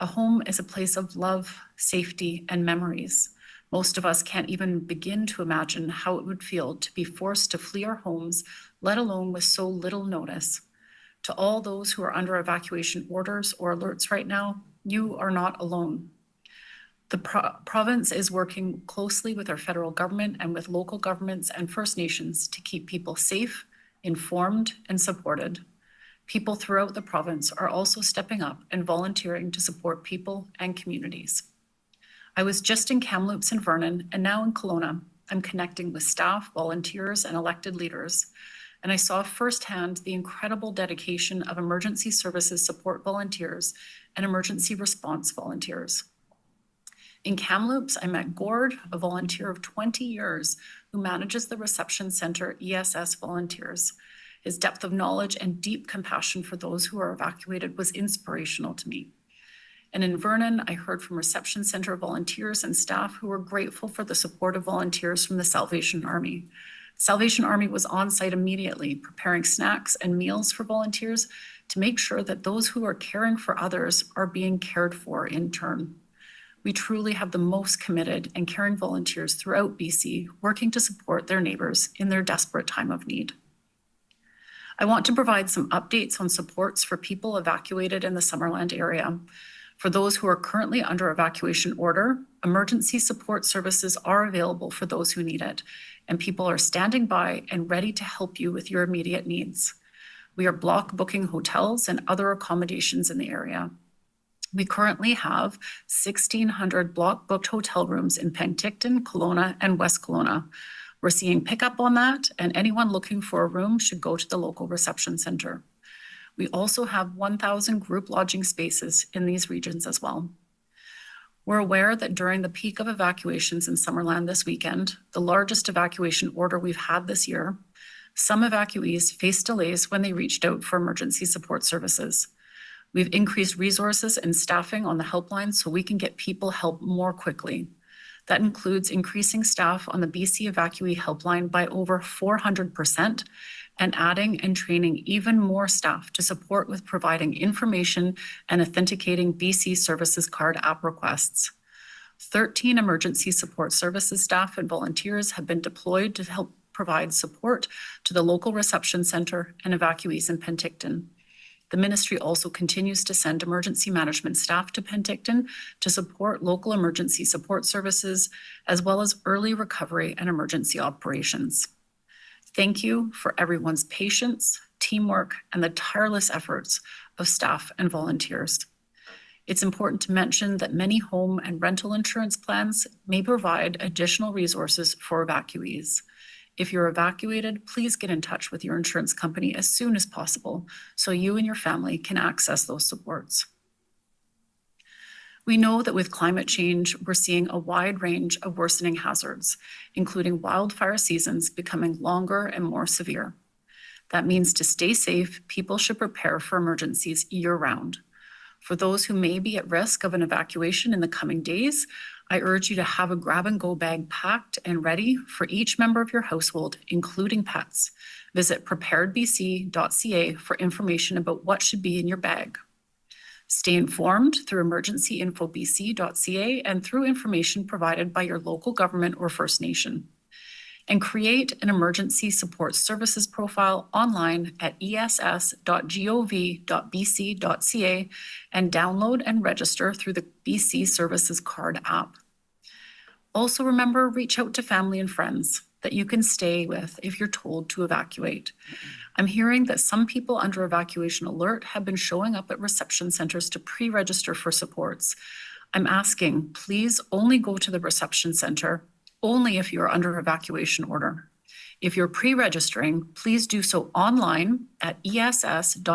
A home is a place of love, safety, and memories. Most of us can't even begin to imagine how it would feel to be forced to flee our homes, let alone with so little notice. To all those who are under evacuation orders or alerts right now, you are not alone. The province is working closely with our federal government and with local governments and First Nations to keep people safe, informed, and supported. People throughout the province are also stepping up and volunteering to support people and communities. I was just in Kamloops and Vernon, and now in Kelowna. I'm connecting with staff, volunteers, and elected leaders, and I saw firsthand the incredible dedication of emergency services support volunteers and emergency response volunteers. In Kamloops, I met Gord, a volunteer of 20 years who manages the reception center ESS volunteers. His depth of knowledge and deep compassion for those who are evacuated was inspirational to me. And in Vernon, I heard from reception center volunteers and staff who were grateful for the support of volunteers from the Salvation Army. Salvation Army was on site immediately, preparing snacks and meals for volunteers to make sure that those who are caring for others are being cared for in turn. We truly have the most committed and caring volunteers throughout BC working to support their neighbors in their desperate time of need. I want to provide some updates on supports for people evacuated in the Summerland area. For those who are currently under evacuation order, emergency support services are available for those who need it, and people are standing by and ready to help you with your immediate needs. We are block booking hotels and other accommodations in the area. We currently have 1,600 block booked hotel rooms in Penticton, Kelowna, and West Kelowna. We're seeing pickup on that, and anyone looking for a room should go to the local reception center. We also have 1,000 group lodging spaces in these regions as well. We're aware that during the peak of evacuations in Summerland this weekend, the largest evacuation order we've had this year, some evacuees faced delays when they reached out for emergency support services. We've increased resources and staffing on the helpline so we can get people help more quickly. That includes increasing staff on the BC Evacuee Helpline by over 400% and adding and training even more staff to support with providing information and authenticating BC Services Card app requests. 13 emergency support services staff and volunteers have been deployed to help provide support to the local reception center and evacuees in Penticton. The ministry also continues to send emergency management staff to Penticton to support local emergency support services, as well as early recovery and emergency operations. Thank you for everyone's patience, teamwork, and the tireless efforts of staff and volunteers. It's important to mention that many home and rental insurance plans may provide additional resources for evacuees. If you're evacuated, please get in touch with your insurance company as soon as possible so you and your family can access those supports. We know that with climate change, we're seeing a wide range of worsening hazards, including wildfire seasons becoming longer and more severe. That means to stay safe, people should prepare for emergencies year-round. For those who may be at risk of an evacuation in the coming days, I urge you to have a grab-and-go bag packed and ready for each member of your household, including pets. Visit preparedbc.ca for information about what should be in your bag. Stay informed through emergencyinfobc.ca and through information provided by your local government or First Nation. And create an emergency support services profile online at ess.gov.bc.ca and download and register through the BC Services Card app. Also remember, reach out to family and friends that you can stay with if you're told to evacuate. I'm hearing that some people under evacuation alert have been showing up at reception centers to pre-register for supports. I'm asking, please only go to the reception center only if you're under evacuation order. If you're pre-registering, please do so online at ess.gov.bc.ca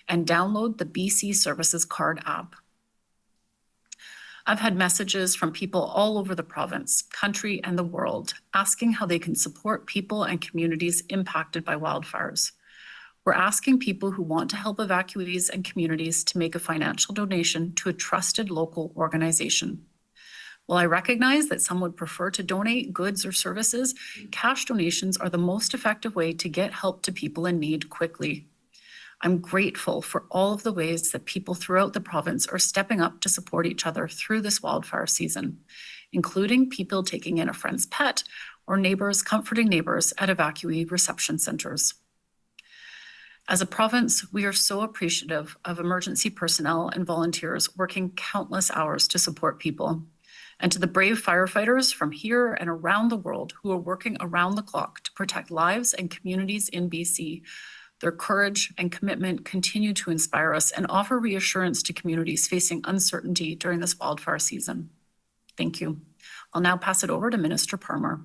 and download the BC Services Card app. I've had messages from people all over the province, country, and the world asking how they can support people and communities impacted by wildfires. We're asking people who want to help evacuees and communities to make a financial donation to a trusted local organization. While I recognize that some would prefer to donate goods or services, cash donations are the most effective way to get help to people in need quickly. I'm grateful for all of the ways that people throughout the province are stepping up to support each other through this wildfire season, including people taking in a friend's pet or neighbors comforting neighbors at evacuee reception centers. As a province, we are so appreciative of emergency personnel and volunteers working countless hours to support people. And to the brave firefighters from here and around the world who are working around the clock to protect lives and communities in BC, their courage and commitment continue to inspire us and offer reassurance to communities facing uncertainty during this wildfire season. Thank you. I'll now pass it over to Minister Parmar.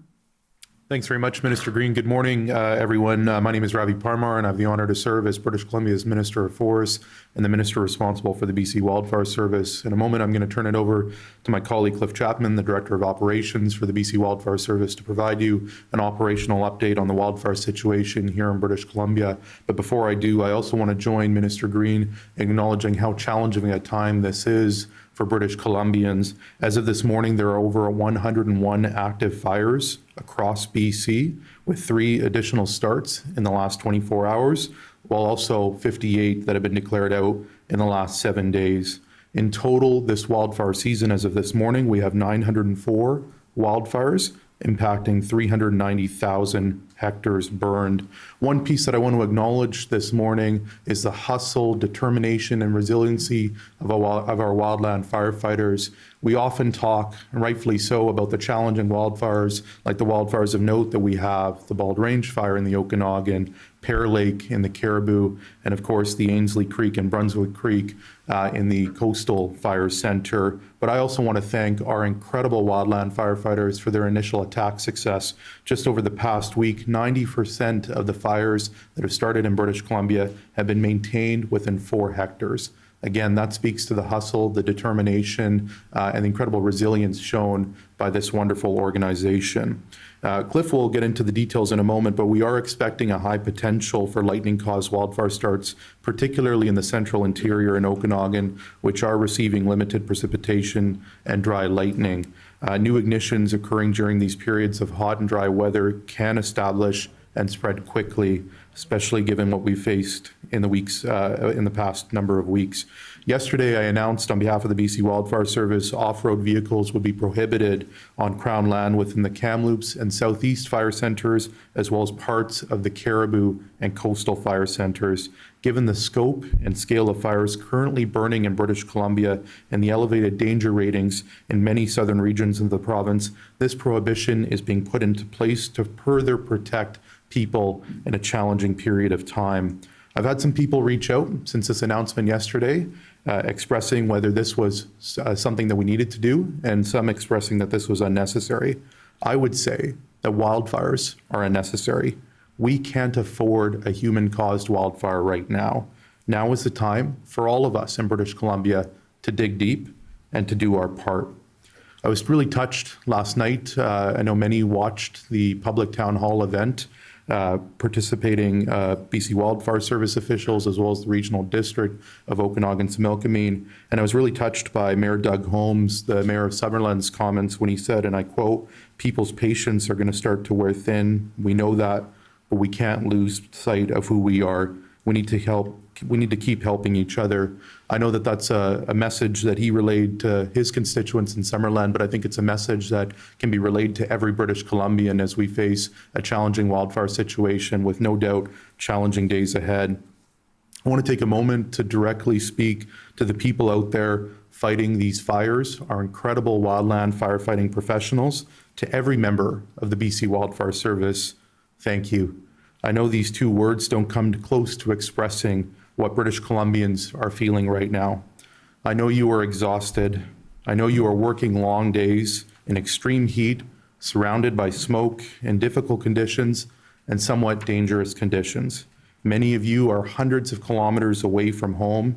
Thanks very much, Minister Green. Good morning, everyone. My name is Ravi Parmar, and I have the honour to serve as British Columbia's Minister of Forests and the Minister responsible for the BC Wildfire Service. In a moment, I'm going to turn it over to my colleague Cliff Chapman, the Director of Operations for the BC Wildfire Service, to provide you an operational update on the wildfire situation here in British Columbia. But before I do, I also want to join Minister Green in acknowledging how challenging a time this is for British Columbians. As of this morning, there are over 101 active fires across BC, with 3 additional starts in the last 24 hours, while also 58 that have been declared out in the last 7 days. In total, this wildfire season, as of this morning, we have 904 wildfires impacting 390,000 hectares burned. One piece that I want to acknowledge this morning is the hustle, determination, and resiliency of our wildland firefighters. We often talk, and rightfully so, about the challenging wildfires, like the wildfires of note that we have, the Bald Range Fire in the Okanagan, Pear Lake in the Caribou, and of course the Ainslie Creek and Brunswick Creek in the Coastal Fire Center. But I also want to thank our incredible wildland firefighters for their initial attack success. Just over the past week, 90% of the fires that have started in British Columbia have been maintained within 4 hectares. Again, that speaks to the hustle, the determination, and the incredible resilience shown by this wonderful organization. Cliff will get into the details in a moment, but we are expecting a high potential for lightning-caused wildfire starts, particularly in the central interior and Okanagan, which are receiving limited precipitation and dry lightning. New ignitions occurring during these periods of hot and dry weather can establish and spread quickly, especially given what we faced in the past number of weeks. Yesterday, I announced on behalf of the BC Wildfire Service, off-road vehicles would be prohibited on Crown land within the Kamloops and Southeast fire centers, as well as parts of the Caribou and Coastal fire centers. Given the scope and scale of fires currently burning in British Columbia and the elevated danger ratings in many southern regions of the province, this prohibition is being put into place to further protect people in a challenging period of time. I've had some people reach out since this announcement yesterday, expressing whether this was something that we needed to do, and some expressing that this was unnecessary. I would say that wildfires are unnecessary. We can't afford a human-caused wildfire right now. Now is the time for all of us in British Columbia to dig deep and to do our part. I was really touched last night. I know many watched the public town hall event participating BC Wildfire Service officials, as well as the regional district of Okanagan-Similkameen. And I was really touched by Mayor Doug Holmes, the mayor of Summerland's comments, when he said, and I quote, "People's patience are going to start to wear thin. We know that, but we can't lose sight of who we are. We need to help. We need to keep helping each other." I know that that's a message that he relayed to his constituents in Summerland, but I think it's a message that can be relayed to every British Columbian as we face a challenging wildfire situation with no doubt challenging days ahead. I want to take a moment to directly speak to the people out there fighting these fires, our incredible wildland firefighting professionals. To every member of the BC Wildfire Service, thank you. I know these 2 words don't come close to expressing what British Columbians are feeling right now. I know you are exhausted. I know you are working long days in extreme heat, surrounded by smoke and difficult conditions and somewhat dangerous conditions. Many of you are hundreds of kilometers away from home.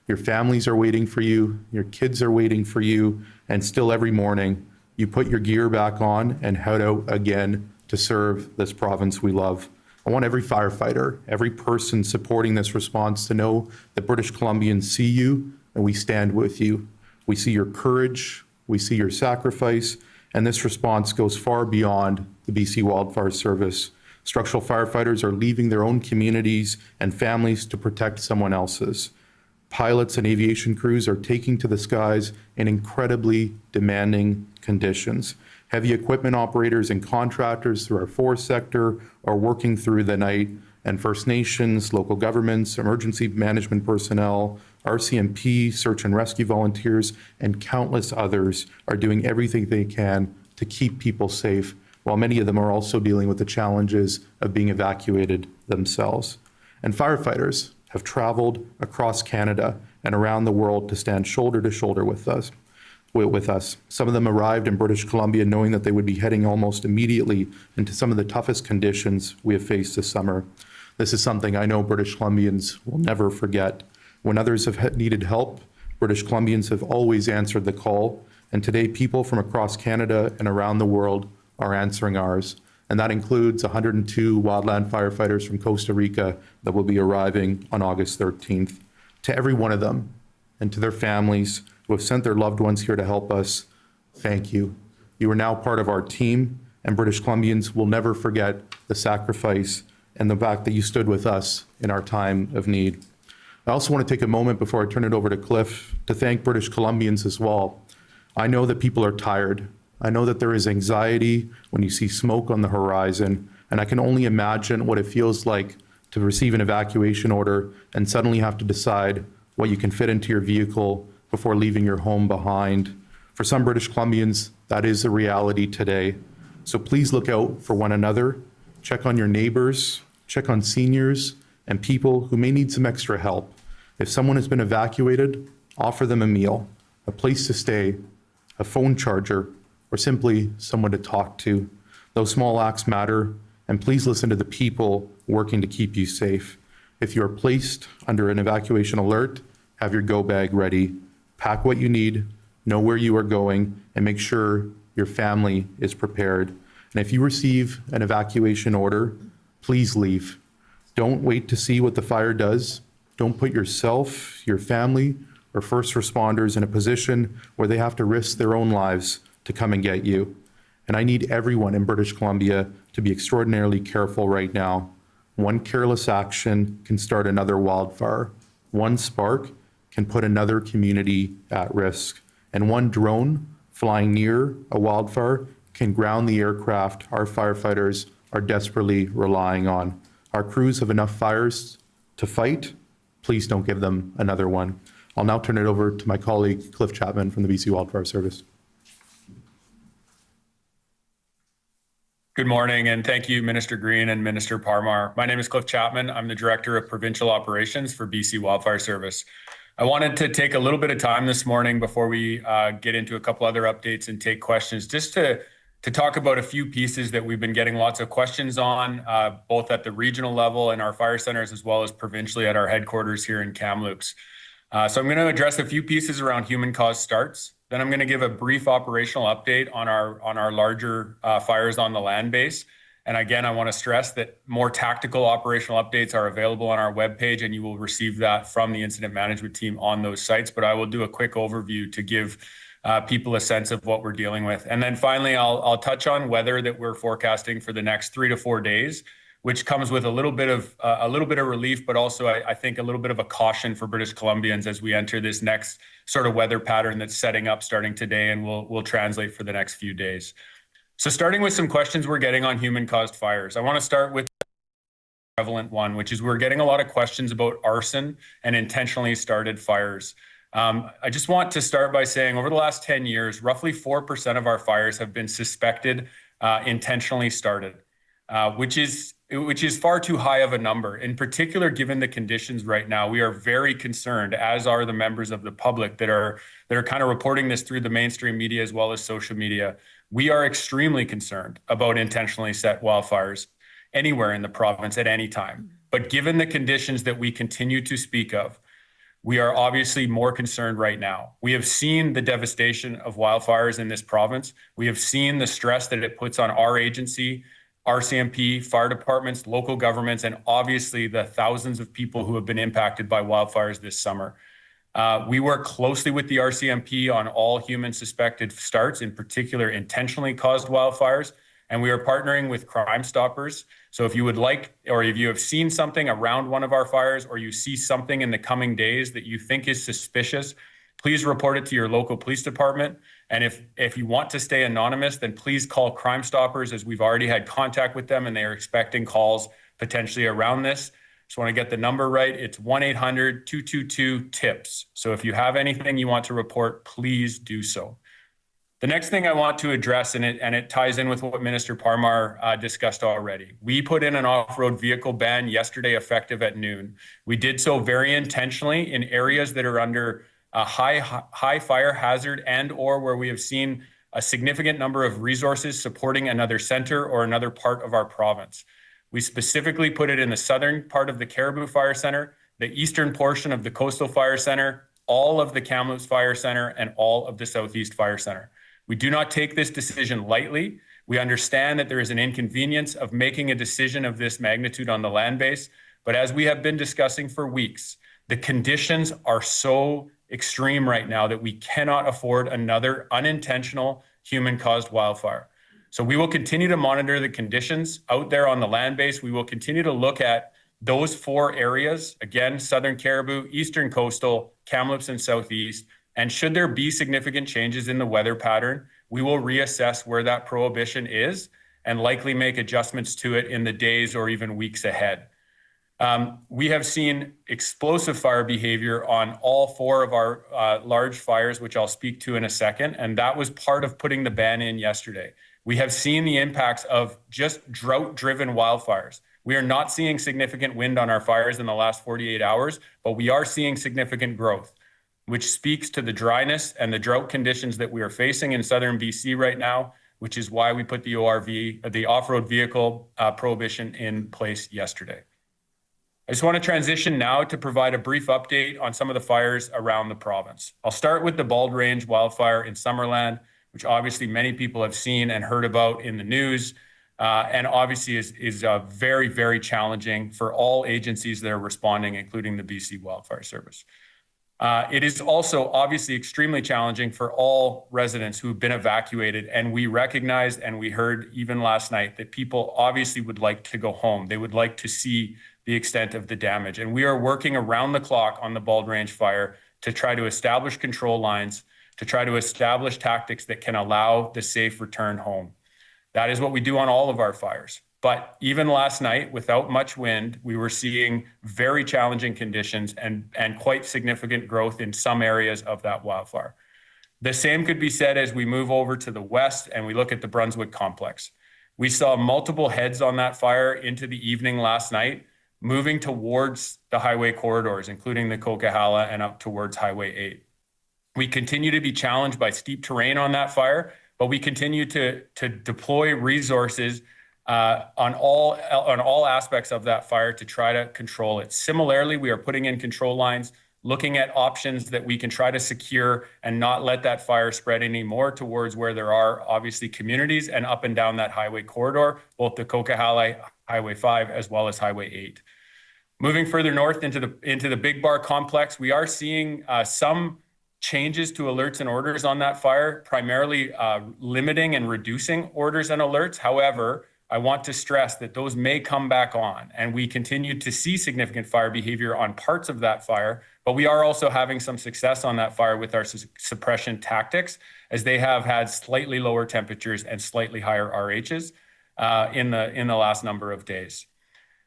Your families are waiting for you. Your kids are waiting for you. And still every morning, you put your gear back on and head out again to serve this province we love. I want every firefighter, every person supporting this response to know that British Columbians see you and we stand with you. We see your courage, we see your sacrifice, and this response goes far beyond the BC Wildfire Service. Structural firefighters are leaving their own communities and families to protect someone else's. Pilots and aviation crews are taking to the skies in incredibly demanding conditions. Heavy equipment operators and contractors through our forest sector are working through the night, and First Nations, local governments, emergency management personnel, RCMP, search and rescue volunteers, and countless others are doing everything they can to keep people safe, while many of them are also dealing with the challenges of being evacuated themselves. And firefighters have traveled across Canada and around the world to stand shoulder to shoulder with us. Some of them arrived in British Columbia knowing that they would be heading almost immediately into some of the toughest conditions we have faced this summer. This is something I know British Columbians will never forget. When others have needed help, British Columbians have always answered the call, and today people from across Canada and around the world are answering ours. And that includes 102 wildland firefighters from Costa Rica that will be arriving on August 13th. To every one of them and to their families who have sent their loved ones here to help us, thank you. You are now part of our team, and British Columbians will never forget the sacrifice and the fact that you stood with us in our time of need. I also want to take a moment before I turn it over to Cliff to thank British Columbians as well. I know that people are tired. I know that there is anxiety when you see smoke on the horizon, and I can only imagine what it feels like to receive an evacuation order and suddenly have to decide what you can fit into your vehicle before leaving your home behind. For some British Columbians, that is a reality today. So please look out for one another, check on your neighbors, check on seniors, and people who may need some extra help. If someone has been evacuated, offer them a meal, a place to stay, a phone charger, or simply someone to talk to. Those small acts matter, and please listen to the people working to keep you safe. If you are placed under an evacuation alert, have your go bag ready. Pack what you need, know where you are going, and make sure your family is prepared. And if you receive an evacuation order, please leave. Don't wait to see what the fire does. Don't put yourself, your family, or first responders in a position where they have to risk their own lives to come and get you. And I need everyone in British Columbia to be extraordinarily careful right now. One careless action can start another wildfire. One spark can put another community at risk. And one drone flying near a wildfire can ground the aircraft our firefighters are desperately relying on. Our crews have enough fires to fight. Please don't give them another one. I'll now turn it over to my colleague, Cliff Chapman from the BC Wildfire Service. Good morning, and thank you, Minister Green and Minister Parmar. My name is Cliff Chapman. I'm the Director of Provincial Operations for BC Wildfire Service. I wanted to take a little bit of time this morning before we get into a couple other updates and take questions, just to talk about a few pieces that we've been getting lots of questions on, both at the regional level in our fire centers, as well as provincially at our headquarters here in Kamloops. So I'm going to address a few pieces around human-caused starts. Then I'm going to give a brief operational update on our larger fires on the land base. And again, I want to stress that more tactical operational updates are available on our webpage, and you will receive that from the incident management team on those sites. But I will do a quick overview to give people a sense of what we're dealing with. And then finally, I'll touch on weather that we're forecasting for the next 3 to 4 days, which comes with a little bit of relief, but also I think a little bit of a caution for British Columbians as we enter this next sort of weather pattern that's setting up starting today, and will translate for the next few days. So starting with some questions we're getting on human-caused fires, I want to start with the prevalent one, which is we're getting a lot of questions about arson and intentionally started fires. I just want to start by saying over the last 10 years, roughly 4% of our fires have been suspected intentionally started, which is far too high of a number. In particular, given the conditions right now, we are very concerned, as are the members of the public that are kind of reporting this through the mainstream media as well as social media. We are extremely concerned about intentionally set wildfires anywhere in the province at any time. But given the conditions that we continue to speak of, we are obviously more concerned right now. We have seen the devastation of wildfires in this province. We have seen the stress that it puts on our agency, RCMP, fire departments, local governments, and obviously the thousands of people who have been impacted by wildfires this summer. We work closely with the RCMP on all human suspected starts, in particular intentionally caused wildfires. And we are partnering with Crime Stoppers. So if you would like, or if you have seen something around one of our fires, or you see something in the coming days that you think is suspicious, please report it to your local police department. And if you want to stay anonymous, then please call Crime Stoppers, as we've already had contact with them and they are expecting calls potentially around this. Just want to get the number right. It's 1-800-222-TIPS. So if you have anything you want to report, please do so. The next thing I want to address, and it ties in with what Minister Parmar discussed already. We put in an off-road vehicle ban yesterday, effective at noon. We did so very intentionally in areas that are under a high fire hazard, and or where we have seen a significant number of resources supporting another center or another part of our province. We specifically put it in the southern part of the Caribou Fire Center, the eastern portion of the Coastal Fire Center, all of the Kamloops Fire Center, and all of the Southeast Fire Center. We do not take this decision lightly. We understand that there is an inconvenience of making a decision of this magnitude on the land base, but as we have been discussing for weeks, the conditions are so extreme right now that we cannot afford another unintentional human-caused wildfire. So we will continue to monitor the conditions out there on the land base. We will continue to look at those 4 areas, again, Southern Caribou, Eastern Coastal, Kamloops, and Southeast. And should there be significant changes in the weather pattern, we will reassess where that prohibition is and likely make adjustments to it in the days or even weeks ahead. We have seen explosive fire behavior on all 4 of our large fires, which I'll speak to in a second. And that was part of putting the ban in yesterday. We have seen the impacts of just drought-driven wildfires. We are not seeing significant wind on our fires in the last 48 hours, but we are seeing significant growth, which speaks to the dryness and the drought conditions that we are facing in southern BC right now, which is why we put the off-road vehicle prohibition in place yesterday. I just want to transition now to provide a brief update on some of the fires around the province. I'll start with the Bald Range wildfire in Summerland, which obviously many people have seen and heard about in the news, and obviously is very, very challenging for all agencies that are responding, including the BC Wildfire Service. It is also obviously extremely challenging for all residents who have been evacuated, and we recognized and we heard even last night that people obviously would like to go home. They would like to see the extent of the damage, and we are working around the clock on the Bald Range fire to try to establish control lines, to try to establish tactics that can allow the safe return home. That is what we do on all of our fires. But even last night, without much wind, we were seeing very challenging conditions and quite significant growth in some areas of that wildfire. The same could be said as we move over to the west and we look at the Brunswick complex. We saw multiple heads on that fire into the evening last night, moving towards the highway corridors, including the Coquihalla and up towards Highway 8. We continue to be challenged by steep terrain on that fire, but we continue to deploy resources on all aspects of that fire to try to control it. Similarly, we are putting in control lines, looking at options that we can try to secure and not let that fire spread any more towards where there are obviously communities and up and down that highway corridor, both the Coquihalla, Highway 5, as well as Highway 8. Moving further north into the Big Bar complex, we are seeing some changes to alerts and orders on that fire, primarily limiting and reducing orders and alerts. However, I want to stress that those may come back on, and we continue to see significant fire behavior on parts of that fire, but we are also having some success on that fire with our suppression tactics, as they have had slightly lower temperatures and slightly higher RHs in the last number of days.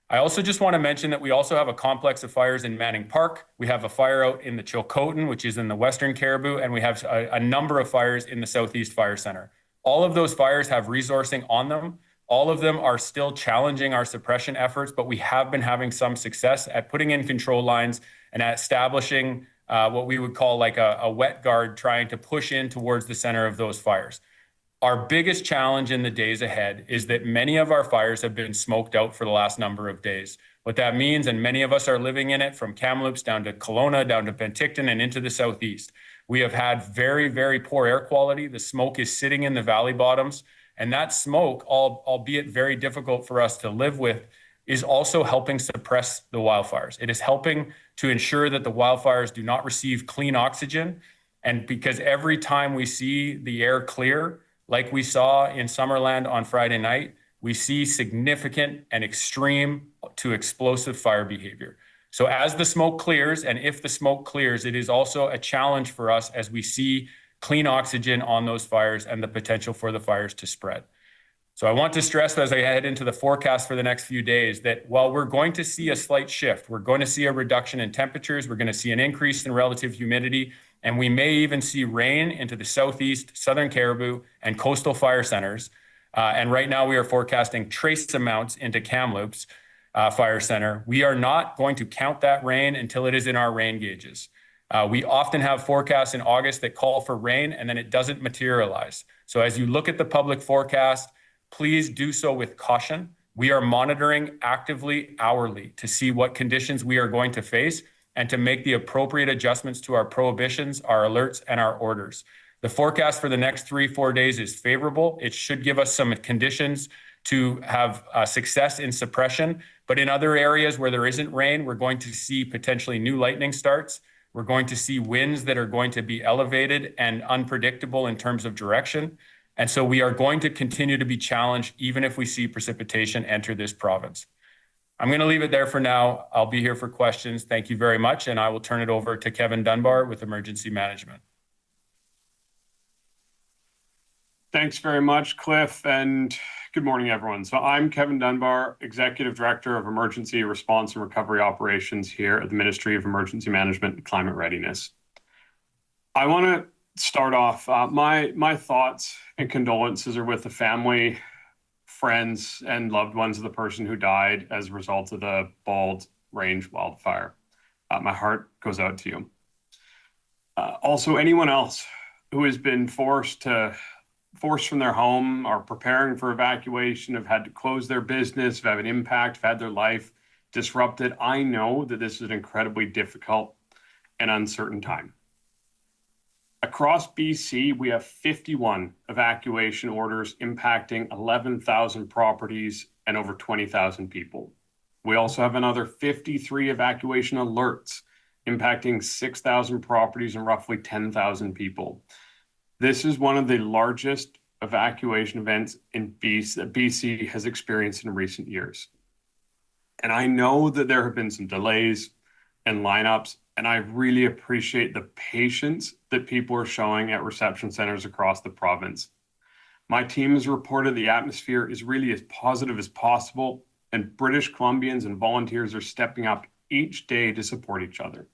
I also just want to mention that we also have a complex of fires in Manning Park. We have a fire out in the Chilcotin, which is in the Western Caribou, and we have a number of fires in the Southeast Fire Center. All of those fires have resourcing on them. All of them are still challenging our suppression efforts, but we have been having some success at putting in control lines and at establishing what we would call like a wet guard, trying to push in towards the center of those fires. Our biggest challenge in the days ahead is that many of our fires have been smoked out for the last number of days. What that means, and many of us are living in it, from Kamloops down to Kelowna, down to Penticton, and into the Southeast. We have had very, very poor air quality. The smoke is sitting in the valley bottoms. And that smoke, albeit very difficult for us to live with, is also helping suppress the wildfires. It is helping to ensure that the wildfires do not receive clean oxygen. And because every time we see the air clear, like we saw in Summerland on Friday night, we see significant and extreme to explosive fire behavior. So as the smoke clears, and if the smoke clears, it is also a challenge for us as we see clean oxygen on those fires and the potential for the fires to spread. So I want to stress as I head into the forecast for the next few days that while we're going to see a slight shift, we're going to see a reduction in temperatures, we're going to see an increase in relative humidity, and we may even see rain into the southeast, southern Caribou, and coastal fire centers. And right now we are forecasting trace amounts into Kamloops Fire Center. We are not going to count that rain until it is in our rain gauges. We often have forecasts in August that call for rain and then it doesn't materialize. So as you look at the public forecast, please do so with caution. We are monitoring actively hourly to see what conditions we are going to face and to make the appropriate adjustments to our prohibitions, our alerts, and our orders. The forecast for the next 3-4 days is favorable. It should give us some conditions to have success in suppression. But in other areas where there isn't rain, we're going to see potentially new lightning starts. We're going to see winds that are going to be elevated and unpredictable in terms of direction. And so we are going to continue to be challenged even if we see precipitation enter this province. I'm going to leave it there for now. I'll be here for questions. Thank you very much. And I will turn it over to Kevin Dunbar with Emergency Management. Thanks very much, Cliff, and good morning, everyone. So I'm Kevin Dunbar, Executive Director of Emergency Response and Recovery Operations here at the Ministry of Emergency Management and Climate Readiness. I want to start off, my thoughts and condolences are with the family, friends, and loved ones of the person who died as a result of the Bald Range wildfire. My heart goes out to you. Also, anyone else who has been forced from their home, are preparing for evacuation, have had to close their business, have had an impact, have had their life disrupted. I know that this is an incredibly difficult and uncertain time. Across BC, we have 51 evacuation orders impacting 11,000 properties and over 20,000 people. We also have another 53 evacuation alerts impacting 6,000 properties and roughly 10,000 people. This is one of the largest evacuation events in BC that BC has experienced in recent years. And I know that there have been some delays and lineups, and I really appreciate the patience that people are showing at reception centers across the province. My team has reported the atmosphere is really as positive as possible, and British Columbians and volunteers are stepping up each day to support each other.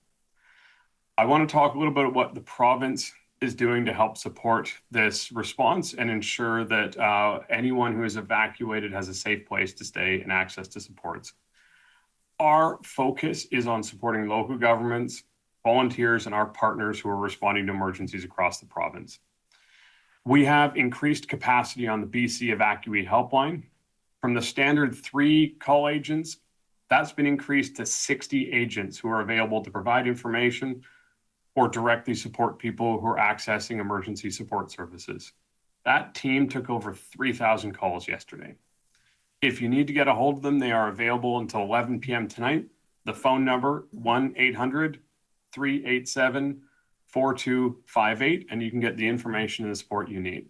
I want to talk a little bit about what the province is doing to help support this response and ensure that anyone who is evacuated has a safe place to stay and access to supports. Our focus is on supporting local governments, volunteers, and our partners who are responding to emergencies across the province. We have increased capacity on the BC Evacuee Helpline. From the standard 3 call agents, that's been increased to 60 agents who are available to provide information or directly support people who are accessing emergency support services. That team took over 3,000 calls yesterday. If you need to get a hold of them, they are available until 11 p.m. tonight. The phone number, 1-800-387-4258, and you can get the information and the support you need.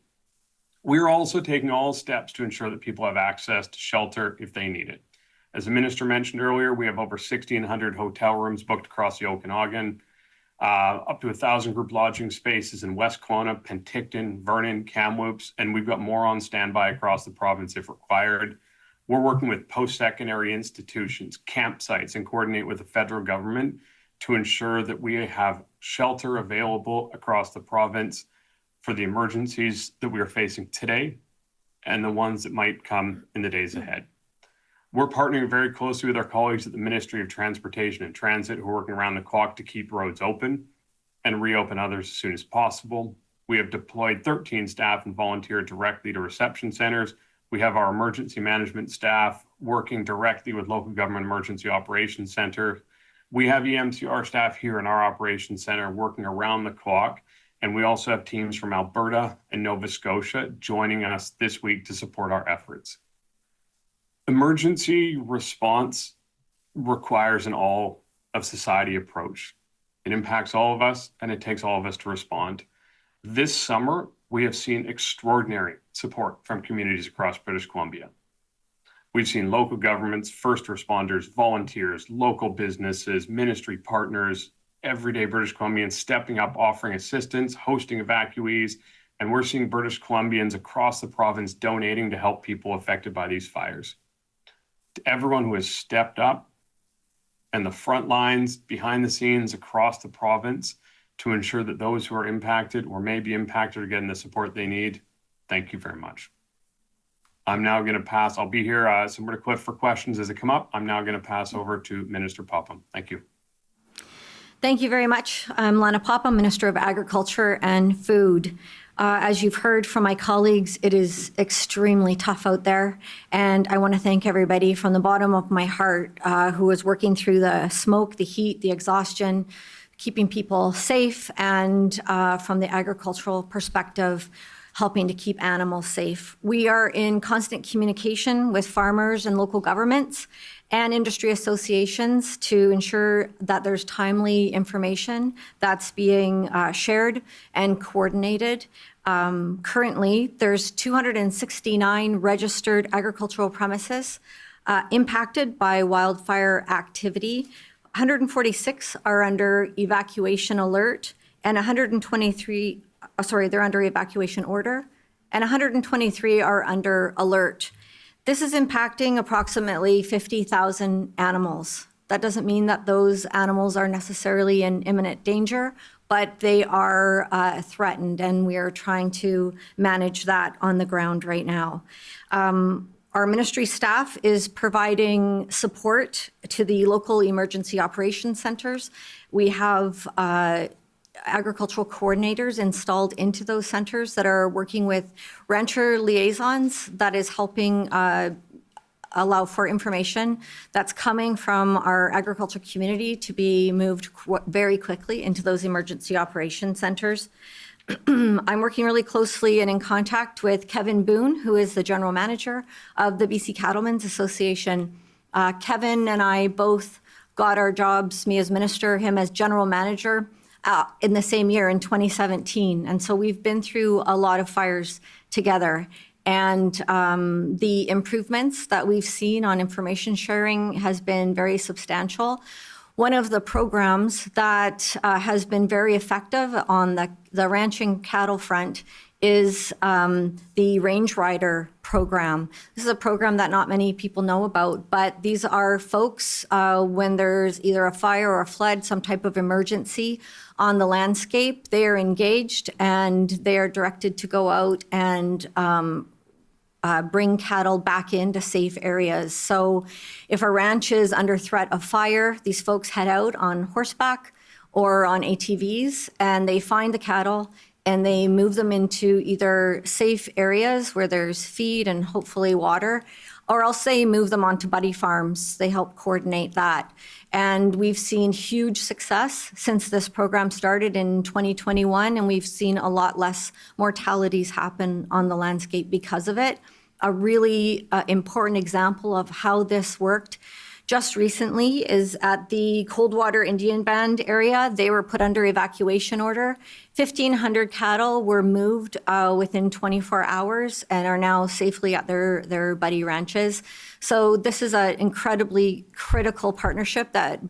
We're also taking all steps to ensure that people have access to shelter if they need it. As the minister mentioned earlier, we have over 1,600 hotel rooms booked across the Okanagan, up to 1,000 group lodging spaces in West Kelowna, Penticton, Vernon, Kamloops, and we've got more on standby across the province if required. We're working with post-secondary institutions, campsites, and coordinate with the federal government to ensure that we have shelter available across the province for the emergencies that we are facing today and the ones that might come in the days ahead. We're partnering very closely with our colleagues at the Ministry of Transportation and Transit who are working around the clock to keep roads open and reopen others as soon as possible. We have deployed 13 staff and volunteered directly to reception centers. We have our emergency management staff working directly with local government emergency operations center. We have EMCR staff here in our operations center working around the clock. And we also have teams from Alberta and Nova Scotia joining us this week to support our efforts. Emergency response requires an all of society approach. It impacts all of us and it takes all of us to respond. This summer, we have seen extraordinary support from communities across British Columbia. We've seen local governments, first responders, volunteers, local businesses, ministry partners, everyday British Columbians stepping up, offering assistance, hosting evacuees, and we're seeing British Columbians across the province donating to help people affected by these fires. To everyone who has stepped up and the front lines, behind the scenes across the province to ensure that those who are impacted or may be impacted are getting the support they need, thank you very much. I'm now going to pass, I'll be here similar to Cliff for questions as they come up. I'm now going to pass over to Minister Popham. Thank you. Thank you very much. I'm Lana Popham, Minister of Agriculture and Food. As you've heard from my colleagues, it is extremely tough out there. And I want to thank everybody from the bottom of my heart who is working through the smoke, the heat, the exhaustion, keeping people safe, and from the agricultural perspective, helping to keep animals safe. We are in constant communication with farmers and local governments and industry associations to ensure that there's timely information that's being shared and coordinated. Currently, there's 269 registered agricultural premises impacted by wildfire activity. 146 are under evacuation alert, and 123 they're under evacuation order, and 123 are under alert. This is impacting approximately 50,000 animals. That doesn't mean that those animals are necessarily in imminent danger, but they are threatened, and we are trying to manage that on the ground right now. Our ministry staff is providing support to the local emergency operations centers. We have agricultural coordinators installed into those centers that are working with rancher liaisons that is helping allow for information that's coming from our agriculture community to be moved very quickly into those emergency operations centers. I'm working really closely and in contact with Kevin Boone, who is the general manager of the BC Cattlemen's Association. Kevin and I both got our jobs, me as minister, him as general manager, in the same year in 2017. And so we've been through a lot of fires together. And the improvements that we've seen on information sharing has been very substantial. One of the programs that has been very effective on the ranching cattle front is the Range Rider program. This is a program that not many people know about, but these are folks when there's either a fire or a flood, some type of emergency on the landscape, they are engaged and they are directed to go out and bring cattle back into safe areas. So if a ranch is under threat of fire, these folks head out on horseback or on ATVs and they find the cattle and they move them into either safe areas where there's feed and hopefully water, or else they move them onto buddy farms. They help coordinate that. And we've seen huge success since this program started in 2021, and we've seen a lot less mortalities happen on the landscape because of it. A really important example of how this worked just recently is at the Coldwater Indian Band area. They were put under evacuation order. 1,500 cattle were moved within 24 hours and are now safely at their buddy ranches. So this is an incredibly critical partnership that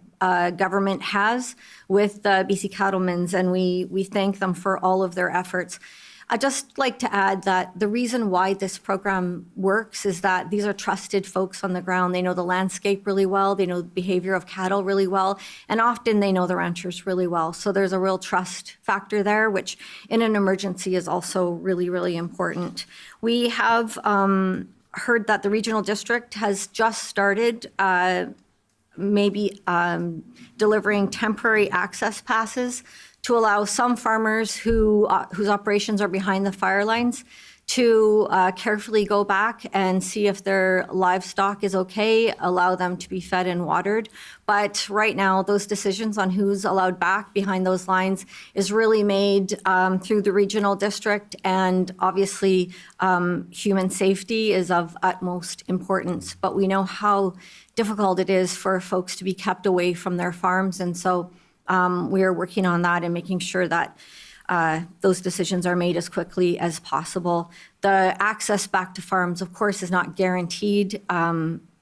government has with the BC Cattlemen's, and we thank them for all of their efforts. I'd just like to add that the reason why this program works is that these are trusted folks on the ground. They know the landscape really well, they know the behavior of cattle really well, and often they know the ranchers really well. So there's a real trust factor there, which in an emergency is also really, really important. We have heard that the regional district has just started delivering temporary access passes to allow some farmers whose operations are behind the fire lines to carefully go back and see if their livestock is okay, allow them to be fed and watered. But right now, those decisions on who's allowed back behind those lines is really made through the regional district, and obviously human safety is of utmost importance. But we know how difficult it is for folks to be kept away from their farms, and so we are working on that and making sure that those decisions are made as quickly as possible. The access back to farms, of course, is not guaranteed.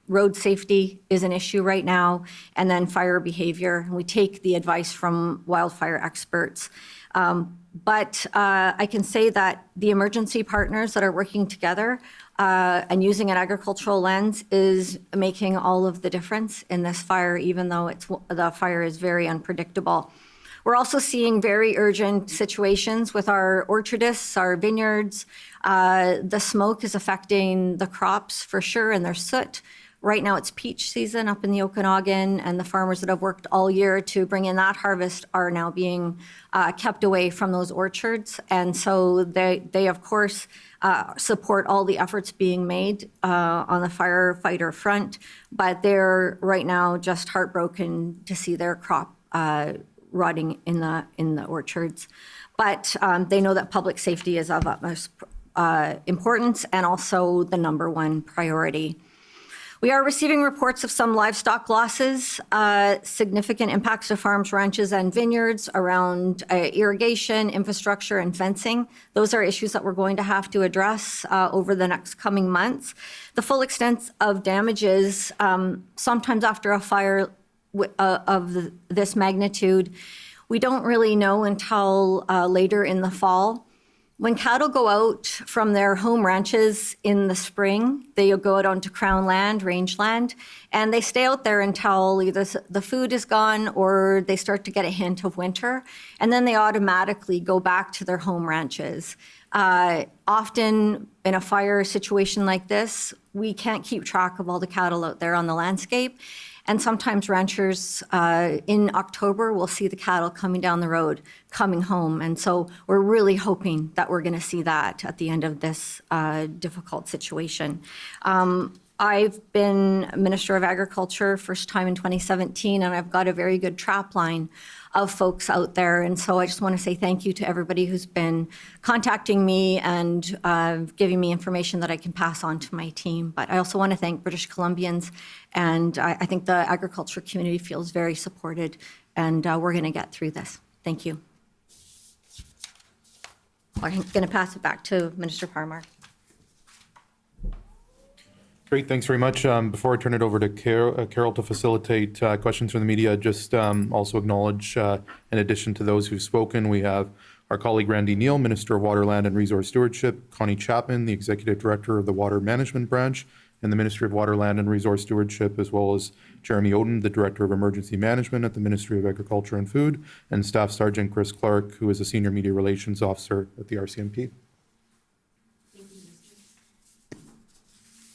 Road safety is an issue right now, and then fire behavior. We take the advice from wildfire experts. But I can say that the emergency partners that are working together and using an agricultural lens is making all of the difference in this fire, even though the fire is very unpredictable. We're also seeing very urgent situations with our orchardists, our vineyards. The smoke is affecting the crops for sure, and there's soot. Right now it's peach season up in the Okanagan, and the farmers that have worked all year to bring in that harvest are now being kept away from those orchards. And so they of course, support all the efforts being made on the firefighter front, but they're right now just heartbroken to see their crop rotting in the orchards. But they know that public safety is of utmost importance and also the number one priority. We are receiving reports of some livestock losses, significant impacts to farms, ranches, and vineyards around irrigation, infrastructure, and fencing. Those are issues that we're going to have to address over the next coming months. The full extent of damages, sometimes after a fire of this magnitude, we don't really know until later in the fall. When cattle go out from their home ranches in the spring, they go out onto crown land, rangeland, and they stay out there until either the food is gone or they start to get a hint of winter, and then they automatically go back to their home ranches. Often in a fire situation like this, we can't keep track of all the cattle out there on the landscape. And sometimes ranchers in October will see the cattle coming down the road, coming home. And so we're really hoping that we're going to see that at the end of this difficult situation. I've been Minister of Agriculture first time in 2017, and I've got a very good trap line of folks out there. And so I just want to say thank you to everybody who's been contacting me and giving me information that I can pass on to my team. But I also want to thank British Columbians, and I think the agriculture community feels very supported, and we're going to get through this. Thank you. I'm going to pass it back to Minister Parmar. Great, thanks very much. Before I turn it over to Carol to facilitate questions from the media, just also acknowledge, in addition to those who've spoken, we have our colleague Randy Neal, Minister of Water, Land and Resource Stewardship, Connie Chapman, the Executive Director of the Water Management Branch in the Ministry of Water, Land and Resource Stewardship, as well as Jeremy Oden, the Director of Emergency Management at the Ministry of Agriculture and Food, and Staff Sergeant Chris Clark, who is a Senior Media Relations Officer at the RCMP.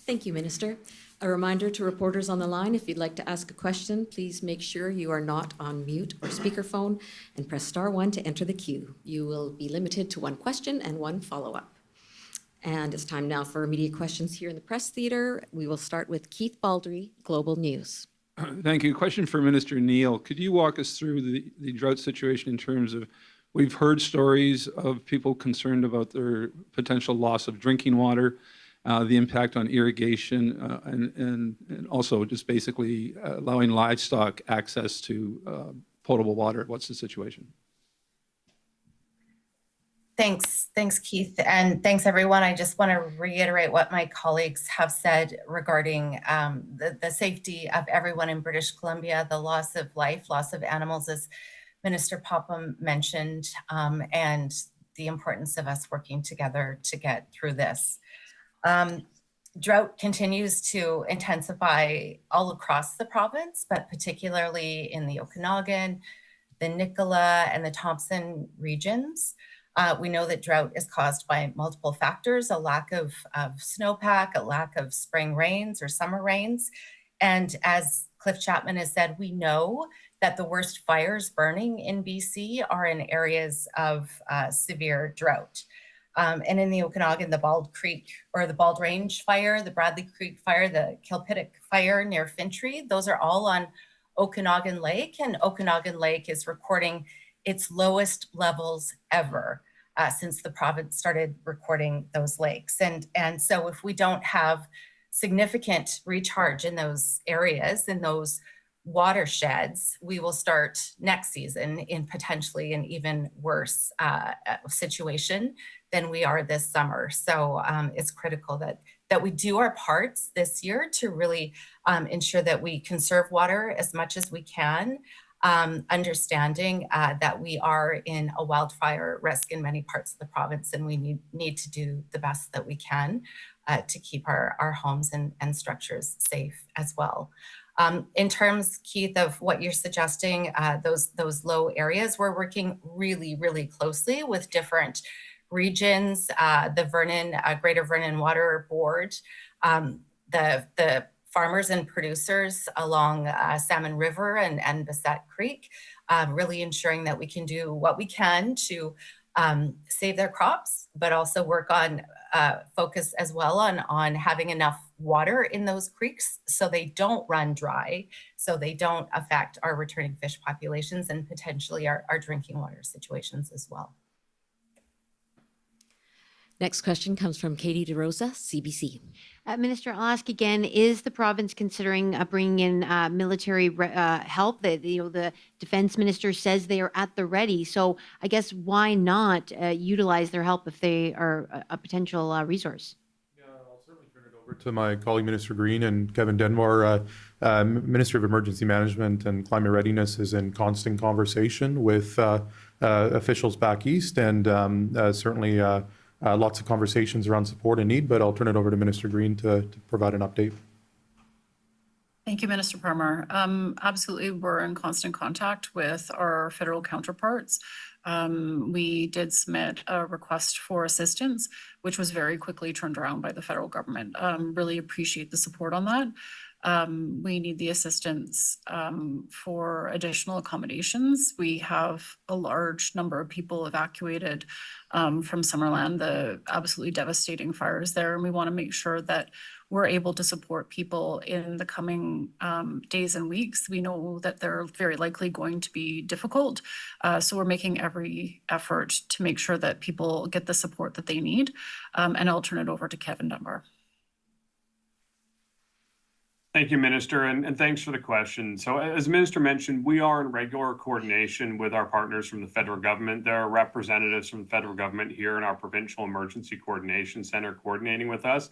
Thank you, Minister. A reminder to reporters on the line, if you'd like to ask a question, please make sure you are not on mute or speakerphone and press star 1 to enter the queue. You will be limited to one question and one follow-up. And it's time now for media questions here in the press theater. We will start with Keith Baldry, Global News. Thank you. Question for Minister Neal. Could you walk us through the drought situation in terms of, we've heard stories of people concerned about their potential loss of drinking water, the impact on irrigation, and also just basically allowing livestock access to potable water. What's the situation? Thanks, Keith, and thanks everyone. I just want to reiterate what my colleagues have said regarding the safety of everyone in British Columbia, the loss of life, loss of animals, as Minister Popham mentioned, and the importance of us working together to get through this. Drought continues to intensify all across the province, but particularly in the Okanagan, the Nicola, and the Thompson regions. We know that drought is caused by multiple factors: a lack of snowpack, a lack of spring rains or summer rains. And as Cliff Chapman has said, we know that the worst fires burning in BC are in areas of severe drought. And in the Okanagan, the Bald Creek or the Bald Range fire, the Bradley Creek fire, the Kilpiddick fire near Fintry, those are all on Okanagan Lake, and Okanagan Lake is recording its lowest levels ever since the province started recording those lakes. And so if we don't have significant recharge in those areas, in those watersheds, we will start next season in potentially an even worse situation than we are this summer. So it's critical that we do our parts this year to really ensure that we conserve water as much as we can, understanding that we are in a wildfire risk in many parts of the province, and we need to do the best that we can to keep our homes and structures safe as well. In terms, Keith, of what you're suggesting, those low areas, we're working really, really closely with different regions, the Greater Vernon Water Board, the farmers and producers along Salmon River and Bassett Creek, really ensuring that we can do what we can to save their crops, but also work on focus as well on having enough water in those creeks so they don't run dry, so they don't affect our returning fish populations and potentially our drinking water situations as well. Next question comes from Katie DeRosa, CBC. Minister, I'll ask again, is the province considering bringing in military help? The defense minister says they are at the ready. So I guess why not utilize their help if they are a potential resource? Yeah, I'll certainly turn it over to my colleague, Minister Green, and Kevin Dunbar. Minister of Emergency Management and Climate Readiness is in constant conversation with officials back east, and certainly lots of conversations around support and need, but I'll turn it over to Minister Green to provide an update. Thank you, Minister Parmar. Absolutely, we're in constant contact with our federal counterparts. We did submit a request for assistance, which was very quickly turned around by the federal government. Really appreciate the support on that. We need the assistance for additional accommodations. We have a large number of people evacuated from Summerland, the absolutely devastating fires there, and we want to make sure that we're able to support people in the coming days and weeks. We know that they're very likely going to be difficult, so we're making every effort to make sure that people get the support that they need, and I'll turn it over to Kevin Dunbar. Thank you, Minister, and thanks for the question. So as the Minister mentioned, we are in regular coordination with our partners from the federal government. There are representatives from the federal government here in our Provincial Emergency Coordination Center coordinating with us.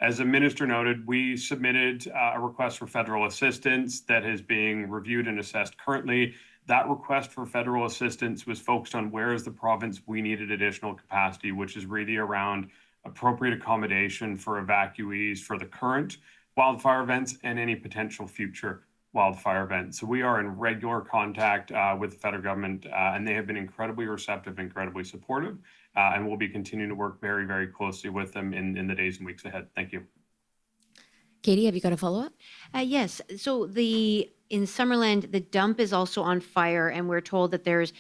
As the Minister noted, we submitted a request for federal assistance that is being reviewed and assessed currently. That request for federal assistance was focused on where is the province we needed additional capacity, which is really around appropriate accommodation for evacuees for the current wildfire events and any potential future wildfire events. So we are in regular contact with the federal government, and they have been incredibly receptive, incredibly supportive, and we'll be continuing to work very, very closely with them in the days and weeks ahead. Thank you. Katie, have you got a follow-up? Yes. So in Summerland, the dump is also on fire, and we're told that there's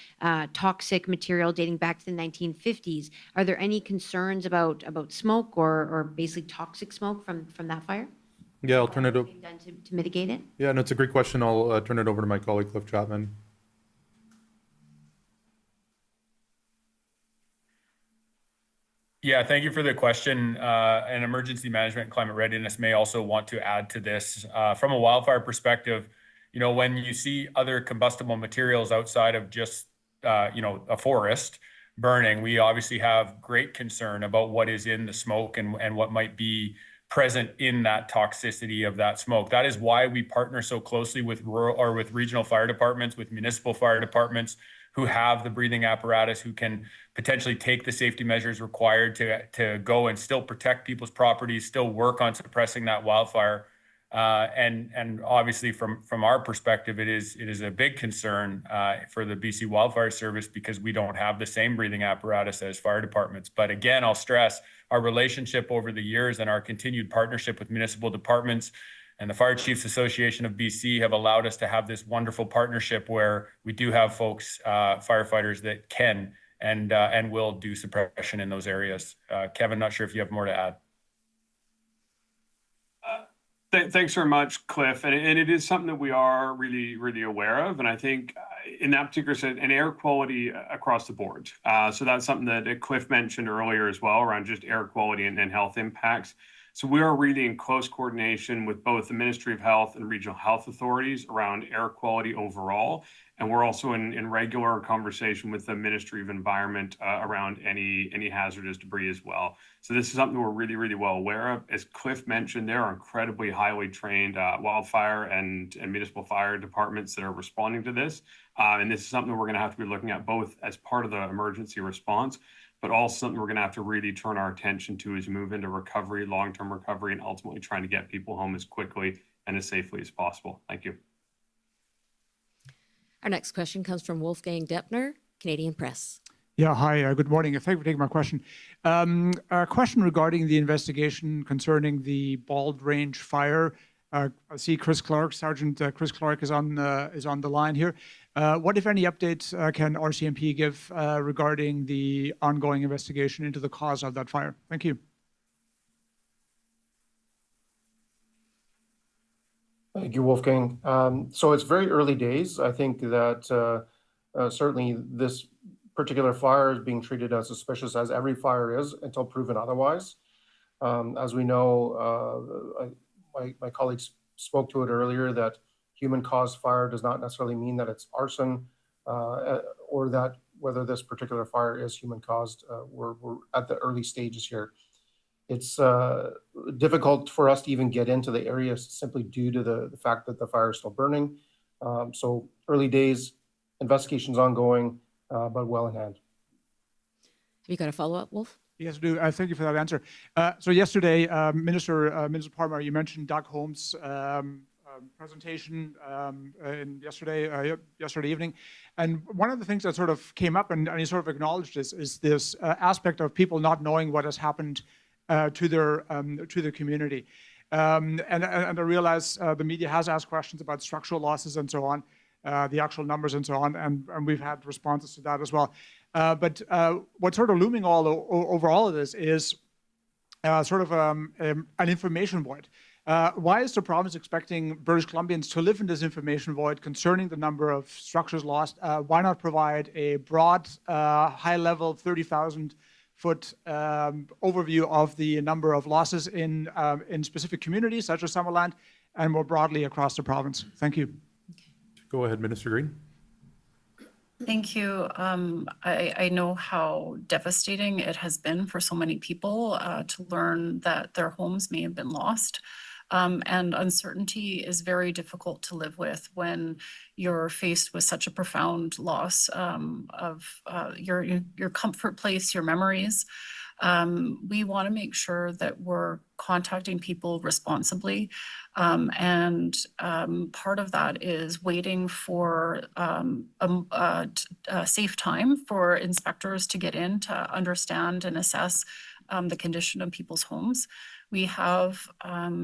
toxic material dating back to the 1950s. Are there any concerns about smoke or basically toxic smoke from that fire? Yeah, I'll turn it over. Done to mitigate it? Yeah, no, it's a great question. I'll turn it over to my colleague, Cliff Chapman. Yeah, thank you for the question. And emergency management and climate readiness may also want to add to this. From a wildfire perspective, when you see other combustible materials outside of just, a forest burning, we obviously have great concern about what is in the smoke and what might be present in that toxicity of that smoke. That is why we partner so closely with with regional fire departments, with municipal fire departments who have the breathing apparatus, who can potentially take the safety measures required to go and still protect people's properties, still work on suppressing that wildfire. And obviously from our perspective, it is a big concern for the BC Wildfire Service because we don't have the same breathing apparatus as fire departments. But again, I'll stress our relationship over the years and our continued partnership with municipal departments and the Fire Chiefs Association of BC have allowed us to have this wonderful partnership where we do have folks, firefighters that can and will do suppression in those areas. Kevin, not sure if you have more to add. Thanks very much, Cliff. And it is something that we are really, really aware of. And I think in that particular sense, and air quality across the board. So that's something that Cliff mentioned earlier as well around just air quality and health impacts. So we are really in close coordination with both the Ministry of Health and regional health authorities around air quality overall. And we're also in regular conversation with the Ministry of Environment around any hazardous debris as well. So this is something we're really, really well aware of. As Cliff mentioned, there are incredibly highly trained wildfire and municipal fire departments that are responding to this. And this is something we're going to have to be looking at both as part of the emergency response, but also something we're going to have to really turn our attention to as we move into recovery, long-term recovery, and ultimately trying to get people home as quickly and as safely as possible. Thank you. Our next question comes from Wolfgang Deppner, Canadian Press. Yeah, hi, good morning. Thank you for taking my question. A question regarding the investigation concerning the Bald Range fire. I see Chris Clark, Sergeant Chris Clark is on the line here. What, if any, updates can RCMP give regarding the ongoing investigation into the cause of that fire? Thank you. Thank you, Wolfgang. So it's very early days. I think that certainly this particular fire is being treated as suspicious as every fire is until proven otherwise. As we know, my colleagues spoke to it earlier, that human-caused fire does not necessarily mean that it's arson or that whether this particular fire is human-caused. We're at the early stages here. It's difficult for us to even get into the area simply due to the fact that the fire is still burning. So early days, investigation's ongoing, but well in hand. Have you got a follow-up, Wolf? Yes, I do. Thank you for that answer. So yesterday, Minister Parmar, you mentioned Doug Holmes' presentation yesterday evening, and one of the things that sort of came up, and he sort of acknowledged this, is this aspect of people not knowing what has happened to their community. And I realize the media has asked questions about structural losses and so on, the actual numbers and so on, and we've had responses to that as well. But what's sort of looming over all of this is sort of an information void. Why is the province expecting British Columbians to live in this information void concerning the number of structures lost? Why not provide a broad, high-level 30,000-foot overview of the number of losses in specific communities, such as Summerland, and more broadly across the province? Thank you. Go ahead, Minister Green. Thank you. I know how devastating it has been for so many people to learn that their homes may have been lost. And uncertainty is very difficult to live with when you're faced with such a profound loss of your comfort place, your memories. We want to make sure that we're contacting people responsibly. And part of that is waiting for a safe time for inspectors to get in to understand and assess the condition of people's homes. We have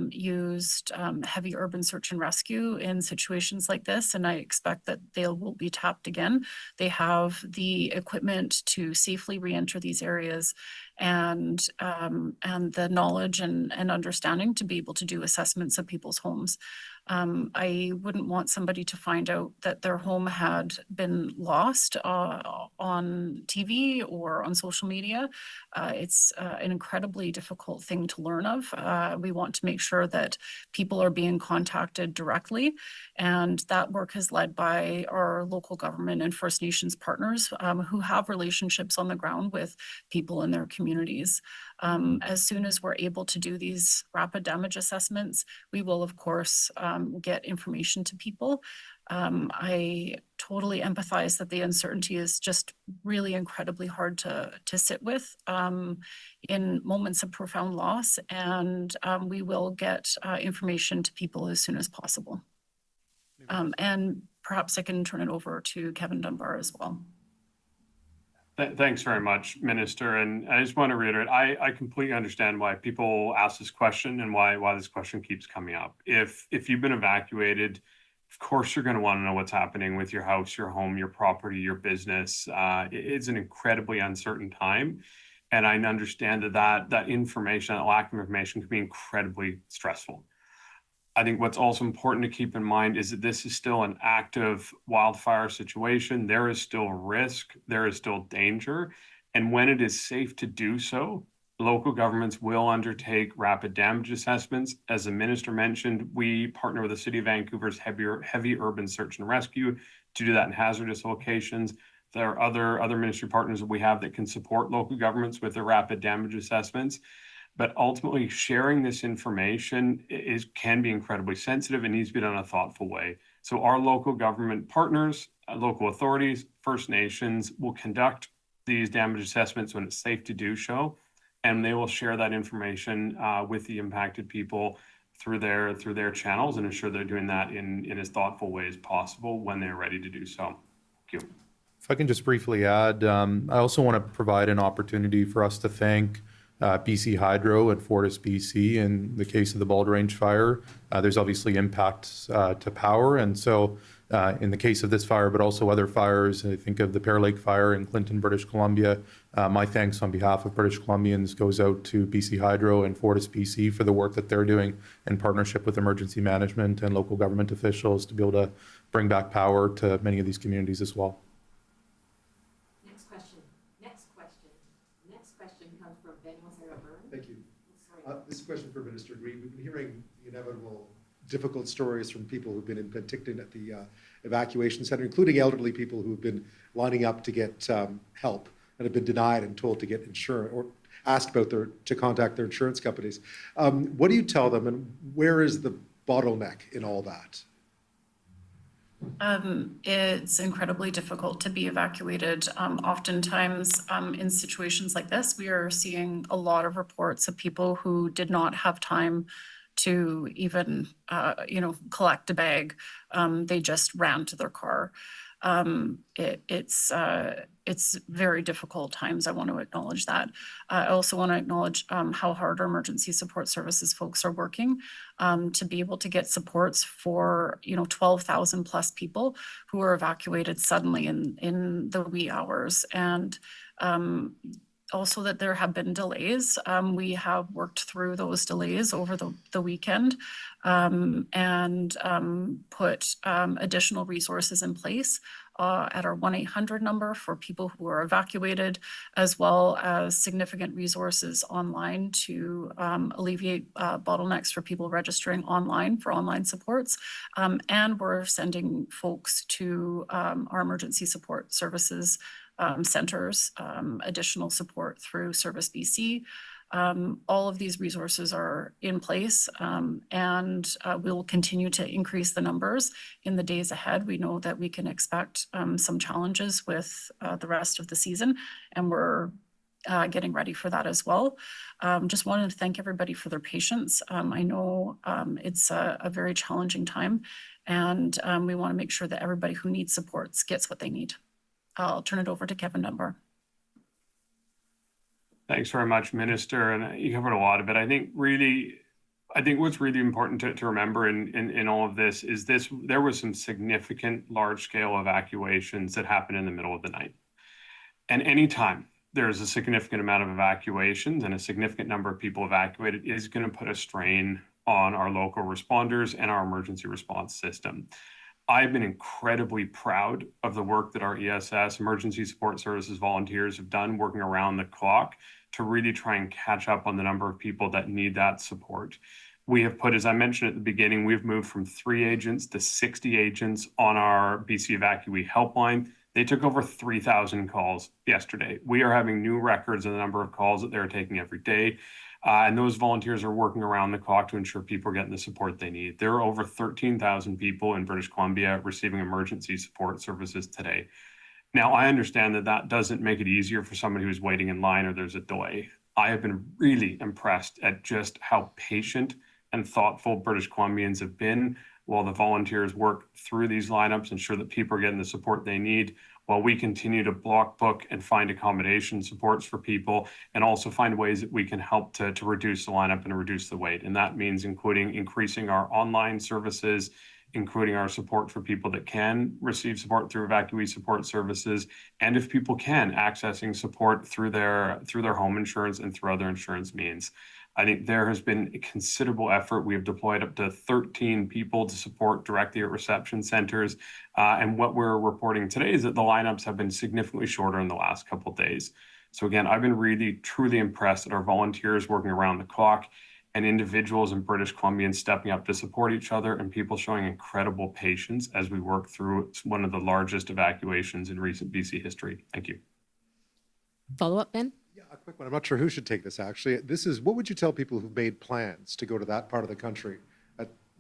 used heavy urban search and rescue in situations like this, and I expect that they will be tapped again. They have the equipment to safely re-enter these areas and the knowledge and understanding to be able to do assessments of people's homes. I wouldn't want somebody to find out that their home had been lost on TV or on social media. It's an incredibly difficult thing to learn of. We want to make sure that people are being contacted directly, and that work is led by our local government and First Nations partners who have relationships on the ground with people in their communities. As soon as we're able to do these rapid damage assessments, we will, of course, get information to people. I totally empathize that the uncertainty is just really incredibly hard to sit with in moments of profound loss, and we will get information to people as soon as possible. And perhaps I can turn it over to Kevin Dunbar as well. Thanks very much, Minister. And I just want to reiterate, I completely understand why people ask this question and why this question keeps coming up. If you've been evacuated, of course, you're going to want to know what's happening with your house, your home, your property, your business. It's an incredibly uncertain time. And I understand that information, that lack of information, can be incredibly stressful. I think what's also important to keep in mind is that this is still an active wildfire situation. There is still risk, there is still danger. And when it is safe to do so, local governments will undertake rapid damage assessments. As the minister mentioned, we partner with the City of Vancouver's heavy urban search and rescue to do that in hazardous locations. There are other ministry partners that we have that can support local governments with their rapid damage assessments. But ultimately, sharing this information can be incredibly sensitive and needs to be done in a thoughtful way. So our local government partners, local authorities, First Nations will conduct these damage assessments when it's safe to do so, and they will share that information with the impacted people through their channels and ensure they're doing that in as thoughtful way as possible when they're ready to do so. Thank you. If I can just briefly add, I also want to provide an opportunity for us to thank BC Hydro and Fortis BC. In the case of the Bald Range fire, there's obviously impacts to power. And so in the case of this fire, but also other fires, I think of the Pear Lake fire in Clinton, British Columbia, my thanks on behalf of British Columbians goes out to BC Hydro and Fortis BC for the work that they're doing in partnership with emergency management and local government officials to be able to bring back power to many of these communities as well. Thank you. This question for Minister Green. We've been hearing the inevitable difficult stories from people who've been in Penticton at the evacuation center, including elderly people who've been lining up to get help and have been denied and told to get insurance or asked about to contact their insurance companies. What do you tell them, and where is the bottleneck in all that? It's incredibly difficult to be evacuated. Oftentimes, in situations like this, we are seeing a lot of reports of people who did not have time to even, collect a bag. They just ran to their car. It's very difficult times. I want to acknowledge that. I also want to acknowledge how hard our emergency support services folks are working to be able to get supports for 12,000 plus people who are evacuated suddenly in the wee hours, and also that there have been delays. We have worked through those delays over the weekend and put additional resources in place at our 1-800 number for people who are evacuated, as well as significant resources online to alleviate bottlenecks for people registering online for online supports. And we're sending folks to our emergency support services centers, additional support through Service BC. All of these resources are in place, and we'll continue to increase the numbers in the days ahead. We know that we can expect some challenges with the rest of the season, and we're getting ready for that as well. Just wanted to thank everybody for their patience. I know it's a very challenging time, and we want to make sure that everybody who needs supports gets what they need. I'll turn it over to Kevin Dunbar. Thanks very much, Minister. And you covered a lot of it. I think what's really important to remember in all of this is there was some significant large-scale evacuations that happened in the middle of the night. And anytime there's a significant amount of evacuations and a significant number of people evacuated, is going to put a strain on our local responders and our emergency response system. I've been incredibly proud of the work that our ESS, Emergency Support Services volunteers, have done working around the clock to really try and catch up on the number of people that need that support. We have put, as I mentioned at the beginning, we've moved from 3 agents to 60 agents on our BC Evacuee helpline. They took over 3,000 calls yesterday. We are having new records of the number of calls that they're taking every day. And those volunteers are working around the clock to ensure people are getting the support they need. There are over 13,000 people in British Columbia receiving emergency support services today. Now, I understand that doesn't make it easier for somebody who's waiting in line or there's a delay. I have been really impressed at just how patient and thoughtful British Columbians have been while the volunteers work through these lineups, ensure that people are getting the support they need, while we continue to block book and find accommodation supports for people, and also find ways that we can help to reduce the lineup and reduce the wait. And that means increasing our online services, including our support for people that can receive support through evacuee support services, and if people can, accessing support through their home insurance and through other insurance means. I think there has been a considerable effort. We have deployed up to 13 people to support directly at reception centers. And what we're reporting today is that the lineups have been significantly shorter in the last couple of days. So again, I've been really, truly impressed at our volunteers working around the clock and individuals in British Columbians stepping up to support each other and people showing incredible patience as we work through one of the largest evacuations in recent BC history. Thank you. Follow up, Ben? Yeah, a quick one. I'm not sure who should take this, actually. This is, what would you tell people who've made plans to go to that part of the country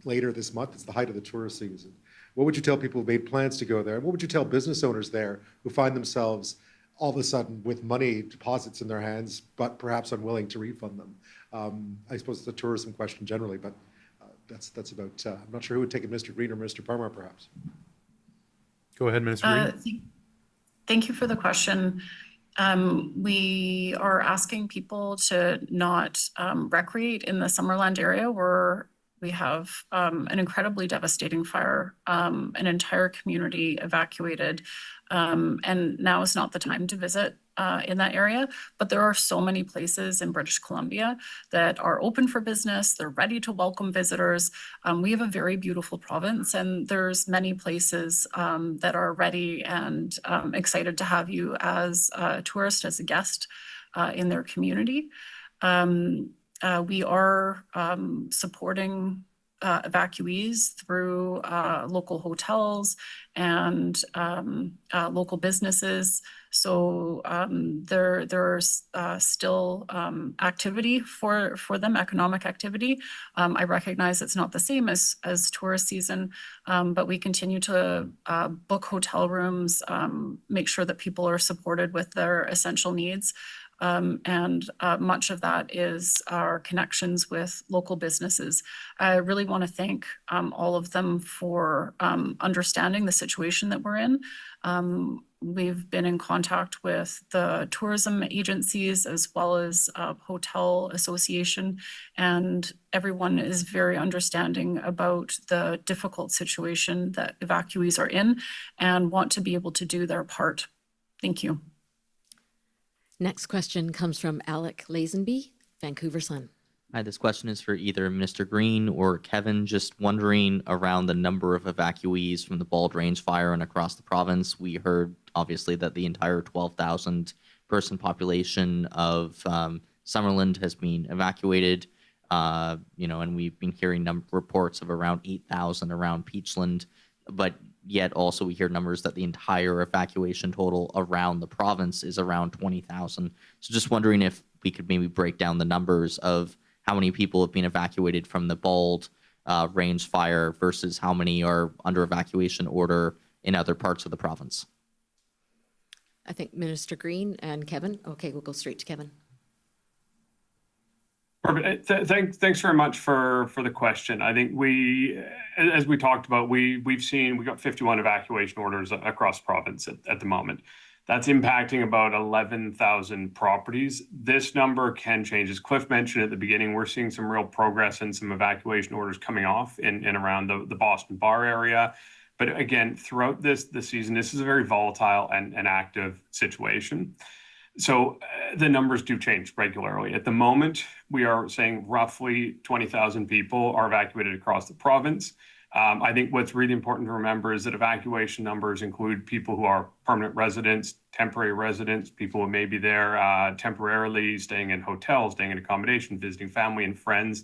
later this month? It's the height of the tourist season. What would you tell people who made plans to go there? And what would you tell business owners there who find themselves all of a sudden with money deposits in their hands, but perhaps unwilling to refund them? I suppose it's a tourism question generally, but that's about, I'm not sure who would take it, Mr. Green or Mr. Parmar, perhaps. Go ahead, Minister Green. Thank you for the question. We are asking people to not recreate in the Summerland area where we have an incredibly devastating fire, an entire community evacuated, and now is not the time to visit in that area. But there are so many places in British Columbia that are open for business. They're ready to welcome visitors. We have a very beautiful province, and there's many places that are ready and excited to have you as a tourist, as a guest in their community. We are supporting evacuees through local hotels and local businesses. So there's still activity for them, economic activity. I recognize it's not the same as tourist season, but we continue to book hotel rooms, make sure that people are supported with their essential needs. And much of that is our connections with local businesses. I really want to thank all of them for understanding the situation that we're in. We've been in contact with the tourism agencies as well as hotel association, and everyone is very understanding about the difficult situation that evacuees are in and want to be able to do their part. Thank you. Next question comes from Alec Lazenby, Vancouver Sun. Hi, this question is for either Minister Green or Kevin. Just wondering around the number of evacuees from the Bald Range fire and across the province. We heard, obviously, that the entire 12,000 person population of Summerland has been evacuated. And we've been hearing reports of around 8,000 around Peachland, but yet also we hear numbers that the entire evacuation total around the province is around 20,000. So just wondering if we could maybe break down the numbers of how many people have been evacuated from the Bald Range fire versus how many are under evacuation order in other parts of the province. I think Minister Green and Kevin. Okay, we'll go straight to Kevin. Perfect. Thanks very much for the question. I think as we talked about, we got 51 evacuation orders across the province at the moment. That's impacting about 11,000 properties. This number can change. As Cliff mentioned at the beginning, we're seeing some real progress and some evacuation orders coming off in around the Boston Bar area. But again, throughout the season, this is a very volatile and active situation. So the numbers do change regularly. At the moment, we are saying roughly 20,000 people are evacuated across the province. I think what's really important to remember is that evacuation numbers include people who are permanent residents, temporary residents, people who may be there temporarily, staying in hotels, staying in accommodation, visiting family and friends.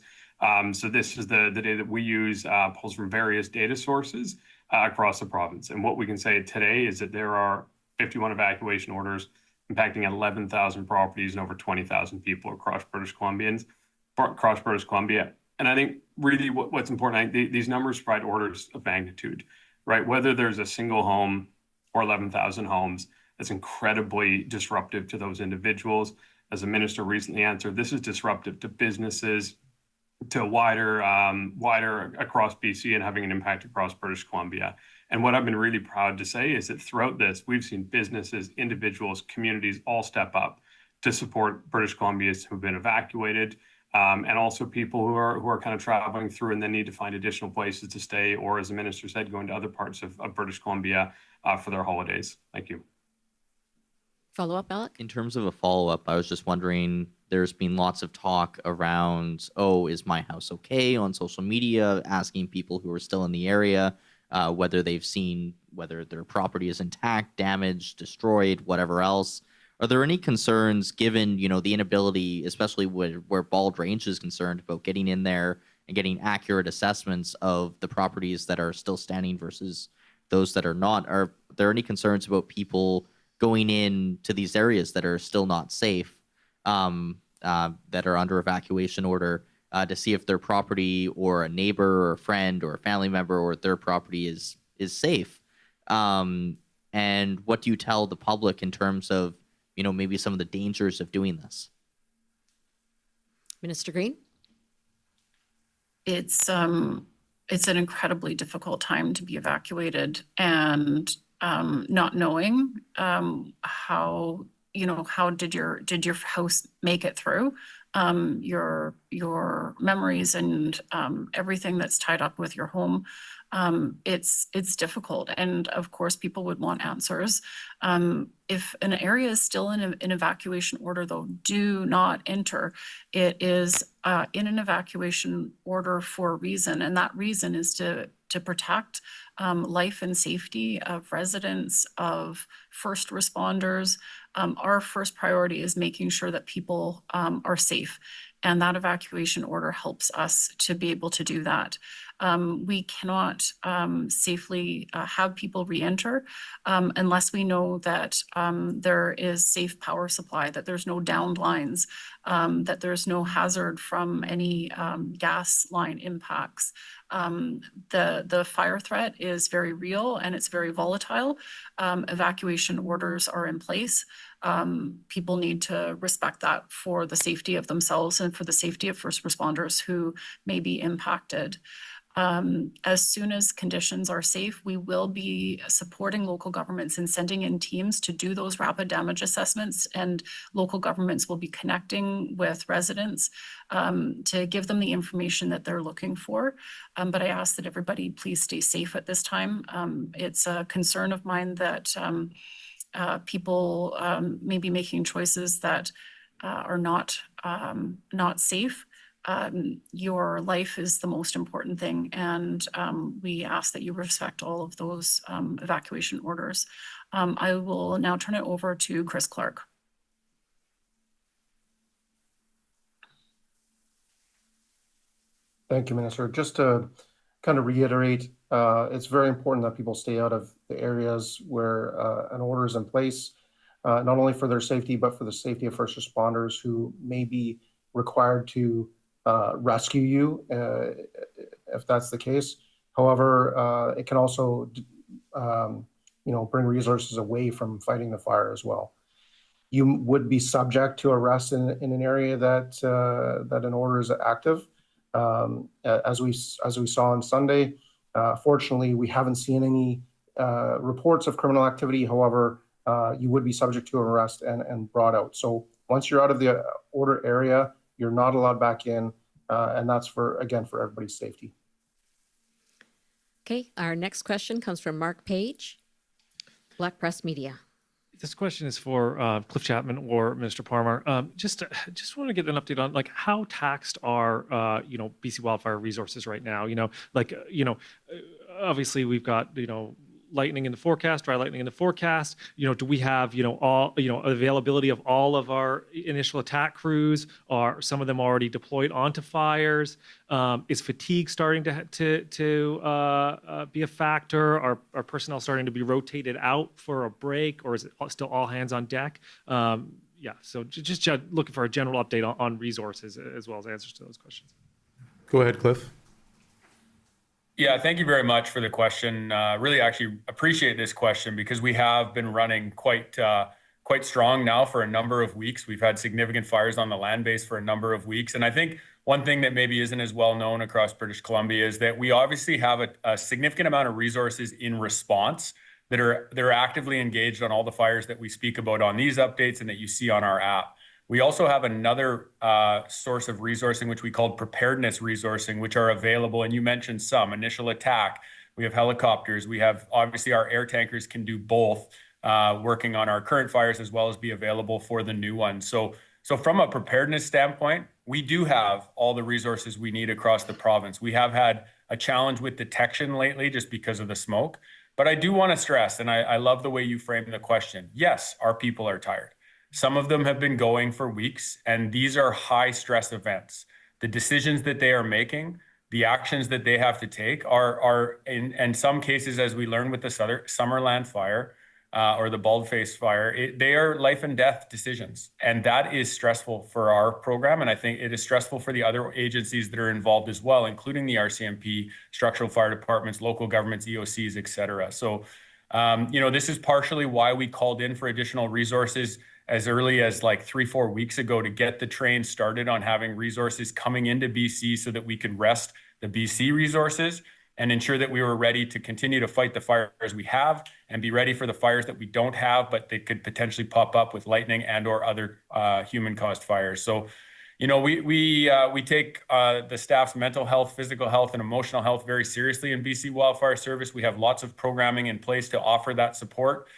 So this is the data that we use, pulls from various data sources across the province. And what we can say today is that there are 51 evacuation orders impacting 11,000 properties and over 20,000 people across British Columbia. And I think really what's important, I think these numbers provide orders of magnitude, right? Whether there's a single home or 11,000 homes, that's incredibly disruptive to those individuals. As the minister recently answered, this is disruptive to businesses, to wider across BC and having an impact across British Columbia. And what I've been really proud to say is that throughout this, we've seen businesses, individuals, communities all step up to support British Columbians who've been evacuated, and also people who are kind of traveling through and then need to find additional places to stay, or as the minister said, going to other parts of British Columbia for their holidays. Thank you. Follow up, Alec? In terms of a follow-up, I was just wondering, there's been lots of talk around, is my house okay on social media, asking people who are still in the area whether they've seen whether their property is intact, damaged, destroyed, whatever else. Are there any concerns given, the inability, especially where Bald Range is concerned, about getting in there and getting accurate assessments of the properties that are still standing versus those that are not? Are there any concerns about people going in to these areas that are still not safe, that are under evacuation order, to see if their property or a neighbor or a friend or a family member or their property is safe? And what do you tell the public in terms of, maybe some of the dangers of doing this? Minister Green? It's an incredibly difficult time to be evacuated, and not knowing how did your house make it through, your memories and everything that's tied up with your home. It's difficult, and of course people would want answers. If an area is still in an evacuation order, though, do not enter. It is in an evacuation order for a reason, and that reason is to protect life and safety of residents, of first responders. Our first priority is making sure that people are safe, and that evacuation order helps us to be able to do that. We cannot safely have people re-enter unless we know that there is safe power supply, that there's no downed lines, that there's no hazard from any gas line impacts. The fire threat is very real and it's very volatile. Evacuation orders are in place. People need to respect that for the safety of themselves and for the safety of first responders who may be impacted. As soon as conditions are safe, we will be supporting local governments and sending in teams to do those rapid damage assessments, and local governments will be connecting with residents to give them the information that they're looking for. But I ask that everybody please stay safe at this time. It's a concern of mine that people may be making choices that are not safe. Your life is the most important thing, and we ask that you respect all of those evacuation orders. I will now turn it over to Chris Clark. Thank you, Minister. Just to kind of reiterate, it's very important that people stay out of the areas where an order is in place, not only for their safety, but for the safety of first responders who may be required to rescue you if that's the case. However, it can also bring resources away from fighting the fire as well. You would be subject to arrest in an area that an order is active. As we saw on Sunday, fortunately, we haven't seen any reports of criminal activity. However, you would be subject to arrest and brought out. So once you're out of the order area, you're not allowed back in, and that's for everybody's safety. Okay, our next question comes from Mark Page, Black Press Media. This question is for Cliff Chapman or Minister Parmar. Just want to get an update on how taxed are BC wildfire resources right now. Obviously we've got lightning in the forecast, dry lightning in the forecast. Do we have all availability of all of our initial attack crews? Are some of them already deployed onto fires? Is fatigue starting to be a factor? Are personnel starting to be rotated out for a break, or is it still all hands on deck? So just looking for a general update on resources as well as answers to those questions. Go ahead, Cliff. Yeah, thank you very much for the question. Really actually appreciate this question because we have been running quite strong now for a number of weeks. We've had significant fires on the land base for a number of weeks. And I think one thing that maybe isn't as well known across British Columbia is that we obviously have a significant amount of resources in response that are actively engaged on all the fires that we speak about on these updates and that you see on our app. We also have another source of resourcing, which we call preparedness resourcing, which are available. And you mentioned some initial attack. We have helicopters. We have obviously our air tankers can do both, working on our current fires as well as be available for the new ones. So from a preparedness standpoint, we do have all the resources we need across the province. We have had a challenge with detection lately just because of the smoke. But I do want to stress, and I love the way you framed the question. Yes, our people are tired. Some of them have been going for weeks, and these are high stress events. The decisions that they are making, the actions that they have to take are in some cases, as we learned with the Summerland fire or the Baldface fire, they are life and death decisions. And that is stressful for our program. And I think it is stressful for the other agencies that are involved as well, including the RCMP, structural fire departments, local governments, EOCs, et cetera. So, this is partially why we called in for additional resources as early as like 3-4 weeks ago to get the train started on having resources coming into BC so that we could rest the BC resources and ensure that we were ready to continue to fight the fires we have and be ready for the fires that we don't have, but they could potentially pop up with lightning and or other human-caused fires. So, we take the staff's mental health, physical health, and emotional health very seriously in BC Wildfire Service. We have lots of programming in place to offer that support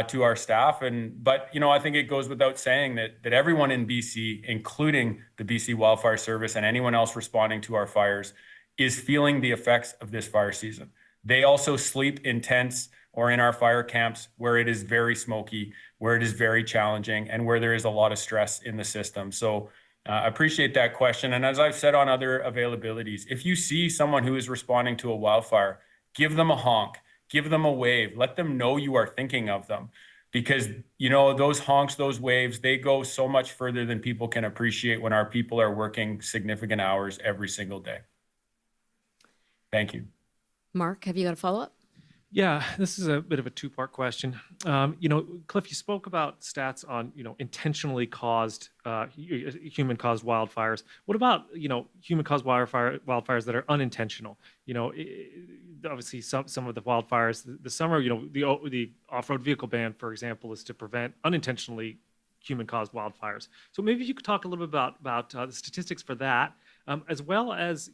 to our staff. But I think it goes without saying that everyone in BC, including the BC Wildfire Service and anyone else responding to our fires, is feeling the effects of this fire season. They also sleep in tents or in our fire camps where it is very smoky, where it is very challenging, and where there is a lot of stress in the system. So I appreciate that question. And as I've said on other availabilities, if you see someone who is responding to a wildfire, give them a honk, give them a wave, let them know you are thinking of them. Because, those honks, those waves, they go so much further than people can appreciate when our people are working significant hours every single day. Thank you. Mark, have you got a follow-up? Yeah, this is a bit of a two-part question. Cliff, you spoke about stats on, intentionally caused, human-caused wildfires. What about, human-caused wildfires that are unintentional? Obviously some of the wildfires this summer, the off-road vehicle ban, for example, is to prevent unintentionally human-caused wildfires. So maybe you could talk a little bit about the statistics for that. As well as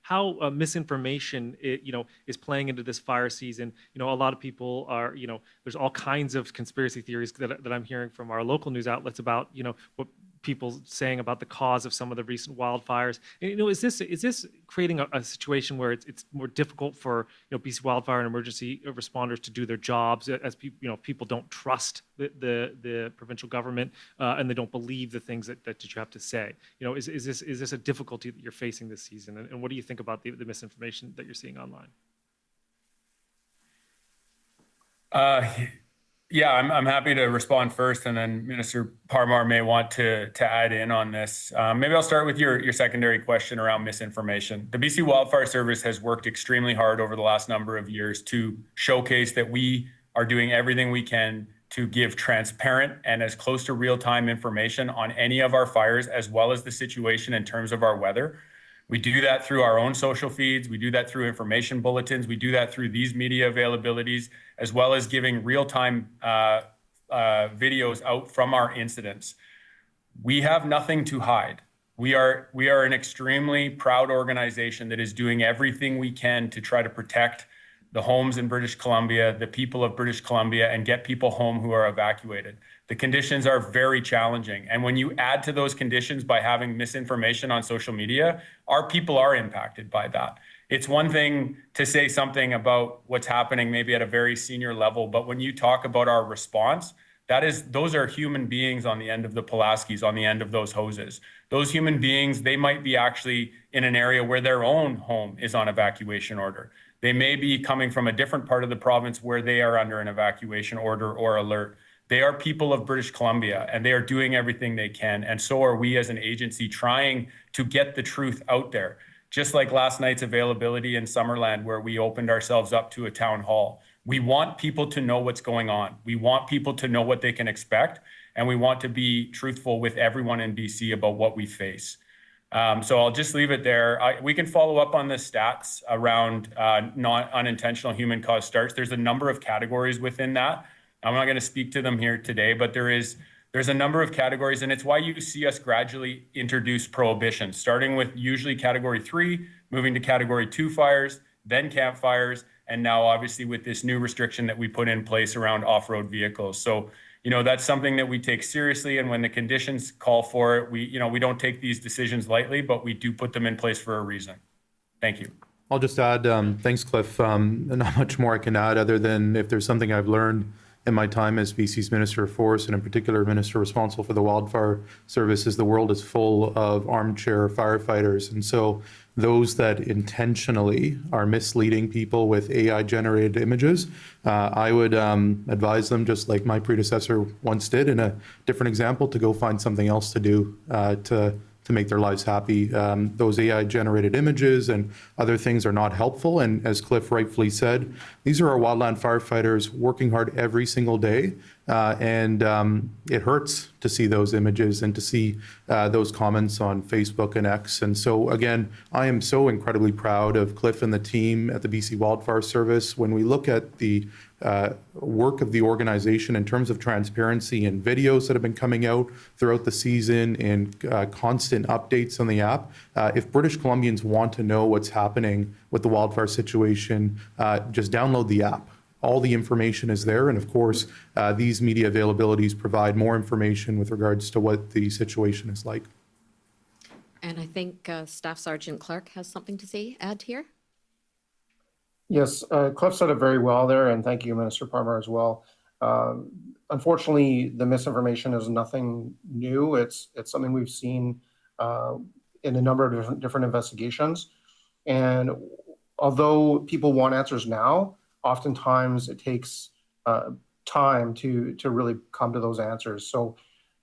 how misinformation is playing into this fire season. A lot of people are there's all kinds of conspiracy theories that I'm hearing from our local news outlets about what people saying about the cause of some of the recent wildfires. And, is this creating a situation where it's more difficult for BC wildfire and emergency responders to do their jobs as people don't trust the provincial government and they don't believe the things that you have to say? Is this a difficulty that you're facing this season? And what do you think about the misinformation that you're seeing online? Yeah, I'm happy to respond first, and then Minister Parmar may want to add in on this. Maybe I'll start with your secondary question around misinformation. The BC Wildfire Service has worked extremely hard over the last number of years to showcase that we are doing everything we can to give transparent and as close to real-time information on any of our fires, as well as the situation in terms of our weather. We do that through our own social feeds. We do that through information bulletins. We do that through these media availabilities, as well as giving real-time videos out from our incidents. We have nothing to hide. We are an extremely proud organization that is doing everything we can to try to protect the homes in British Columbia, the people of British Columbia, and get people home who are evacuated. The conditions are very challenging. And when you add to those conditions by having misinformation on social media, our people are impacted by that. It's one thing to say something about what's happening maybe at a very senior level, but when you talk about our response, those are human beings on the end of the Pulaskis, on the end of those hoses. Those human beings, they might be actually in an area where their own home is on evacuation order. They may be coming from a different part of the province where they are under an evacuation order or alert. They are people of British Columbia, and they are doing everything they can. And so are we as an agency trying to get the truth out there. Just like last night's availability in Summerland, where we opened ourselves up to a town hall. We want people to know what's going on. We want people to know what they can expect, and we want to be truthful with everyone in BC about what we face. So I'll just leave it there. We can follow up on the stats around not unintentional human-caused starts. There's a number of categories within that. I'm not going to speak to them here today, but there's a number of categories, and it's why you see us gradually introduce prohibitions, starting with usually category 3, moving to category 2 fires, then campfires, and now obviously with this new restriction that we put in place around off-road vehicles. So, that's something that we take seriously, and when the conditions call for it, we don't take these decisions lightly, but we do put them in place for a reason. Thank you. I'll just add, thanks, Cliff. Not much more I can add other than if there's something I've learned in my time as BC's Minister of Forest, and in particular Minister responsible for the wildfire service, is the world is full of armchair firefighters. And so those that intentionally are misleading people with AI-generated images, I would advise them, just like my predecessor once did in a different example, to go find something else to do to make their lives happy. Those AI-generated images and other things are not helpful. And as Cliff rightfully said, these are our wildland firefighters working hard every single day. And it hurts to see those images and to see those comments on Facebook and X. And so, again, I am so incredibly proud of Cliff and the team at the BC Wildfire Service. When we look at the work of the organization in terms of transparency and videos that have been coming out throughout the season and constant updates on the app, if British Columbians want to know what's happening with the wildfire situation, just download the app. All the information is there. And of course, these media availabilities provide more information with regards to what the situation is like. And I think Staff Sergeant Clark has something to add here. Yes, Cliff said it very well there, and thank you, Minister Parmar, as well. Unfortunately, the misinformation is nothing new. It's something we've seen in a number of different investigations. And although people want answers now, oftentimes it takes time to really come to those answers. So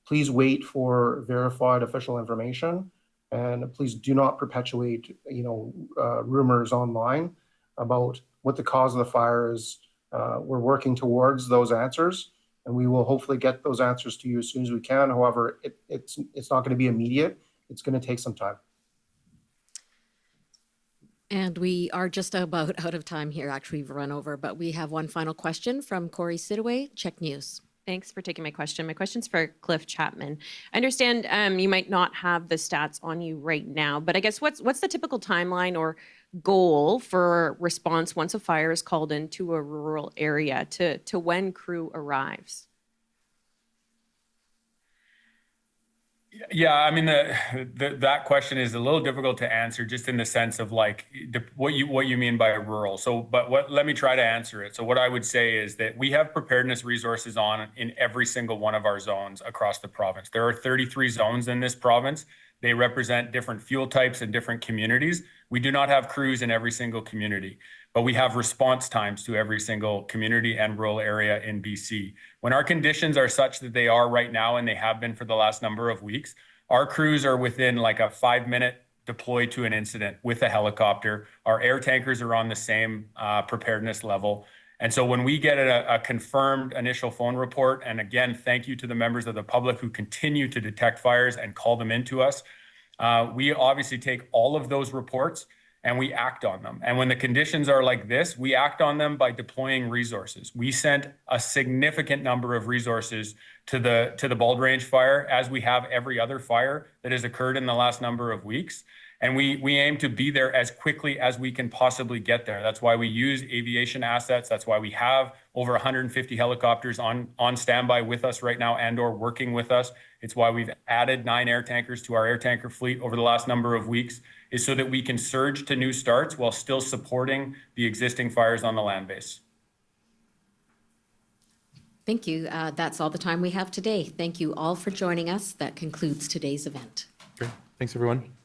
please wait for verified official information, and please do not perpetuate, rumors online about what the cause of the fire is. We're working towards those answers, and we will hopefully get those answers to you as soon as we can. However, it's not going to be immediate. It's going to take some time. And we are just about out of time here. Actually, we've run over, but we have one final question from Corey Sidaway, Check News. Thanks for taking my question. My question's for Cliff Chapman. I understand you might not have the stats on you right now, but I guess what's the typical timeline or goal for response once a fire is called into a rural area to when crew arrives? Yeah, I mean, that question is a little difficult to answer, just in the sense of like what you mean by rural. So, let me try to answer it. So what I would say is that we have preparedness resources in every single one of our zones across the province. There are 33 zones in this province. They represent different fuel types and different communities. We do not have crews in every single community, but we have response times to every single community and rural area in BC. When our conditions are such that they are right now, and they have been for the last number of weeks, our crews are within like a 5-minute deploy to an incident with a helicopter. Our air tankers are on the same preparedness level. And so when we get a confirmed initial phone report, and again, thank you to the members of the public who continue to detect fires and call them into us, we obviously take all of those reports and we act on them. And when the conditions are like this, we act on them by deploying resources. We sent a significant number of resources to the Bald Range fire, as we have every other fire that has occurred in the last number of weeks. And we aim to be there as quickly as we can possibly get there. That's why we use aviation assets. That's why we have over 150 helicopters on standby with us right now and or working with us. It's why we've added 9 air tankers to our air tanker fleet over the last number of weeks, is so that we can surge to new starts while still supporting the existing fires on the land base. Thank you. That's all the time we have today. Thank you all for joining us. That concludes today's event. Great. Thanks, everyone.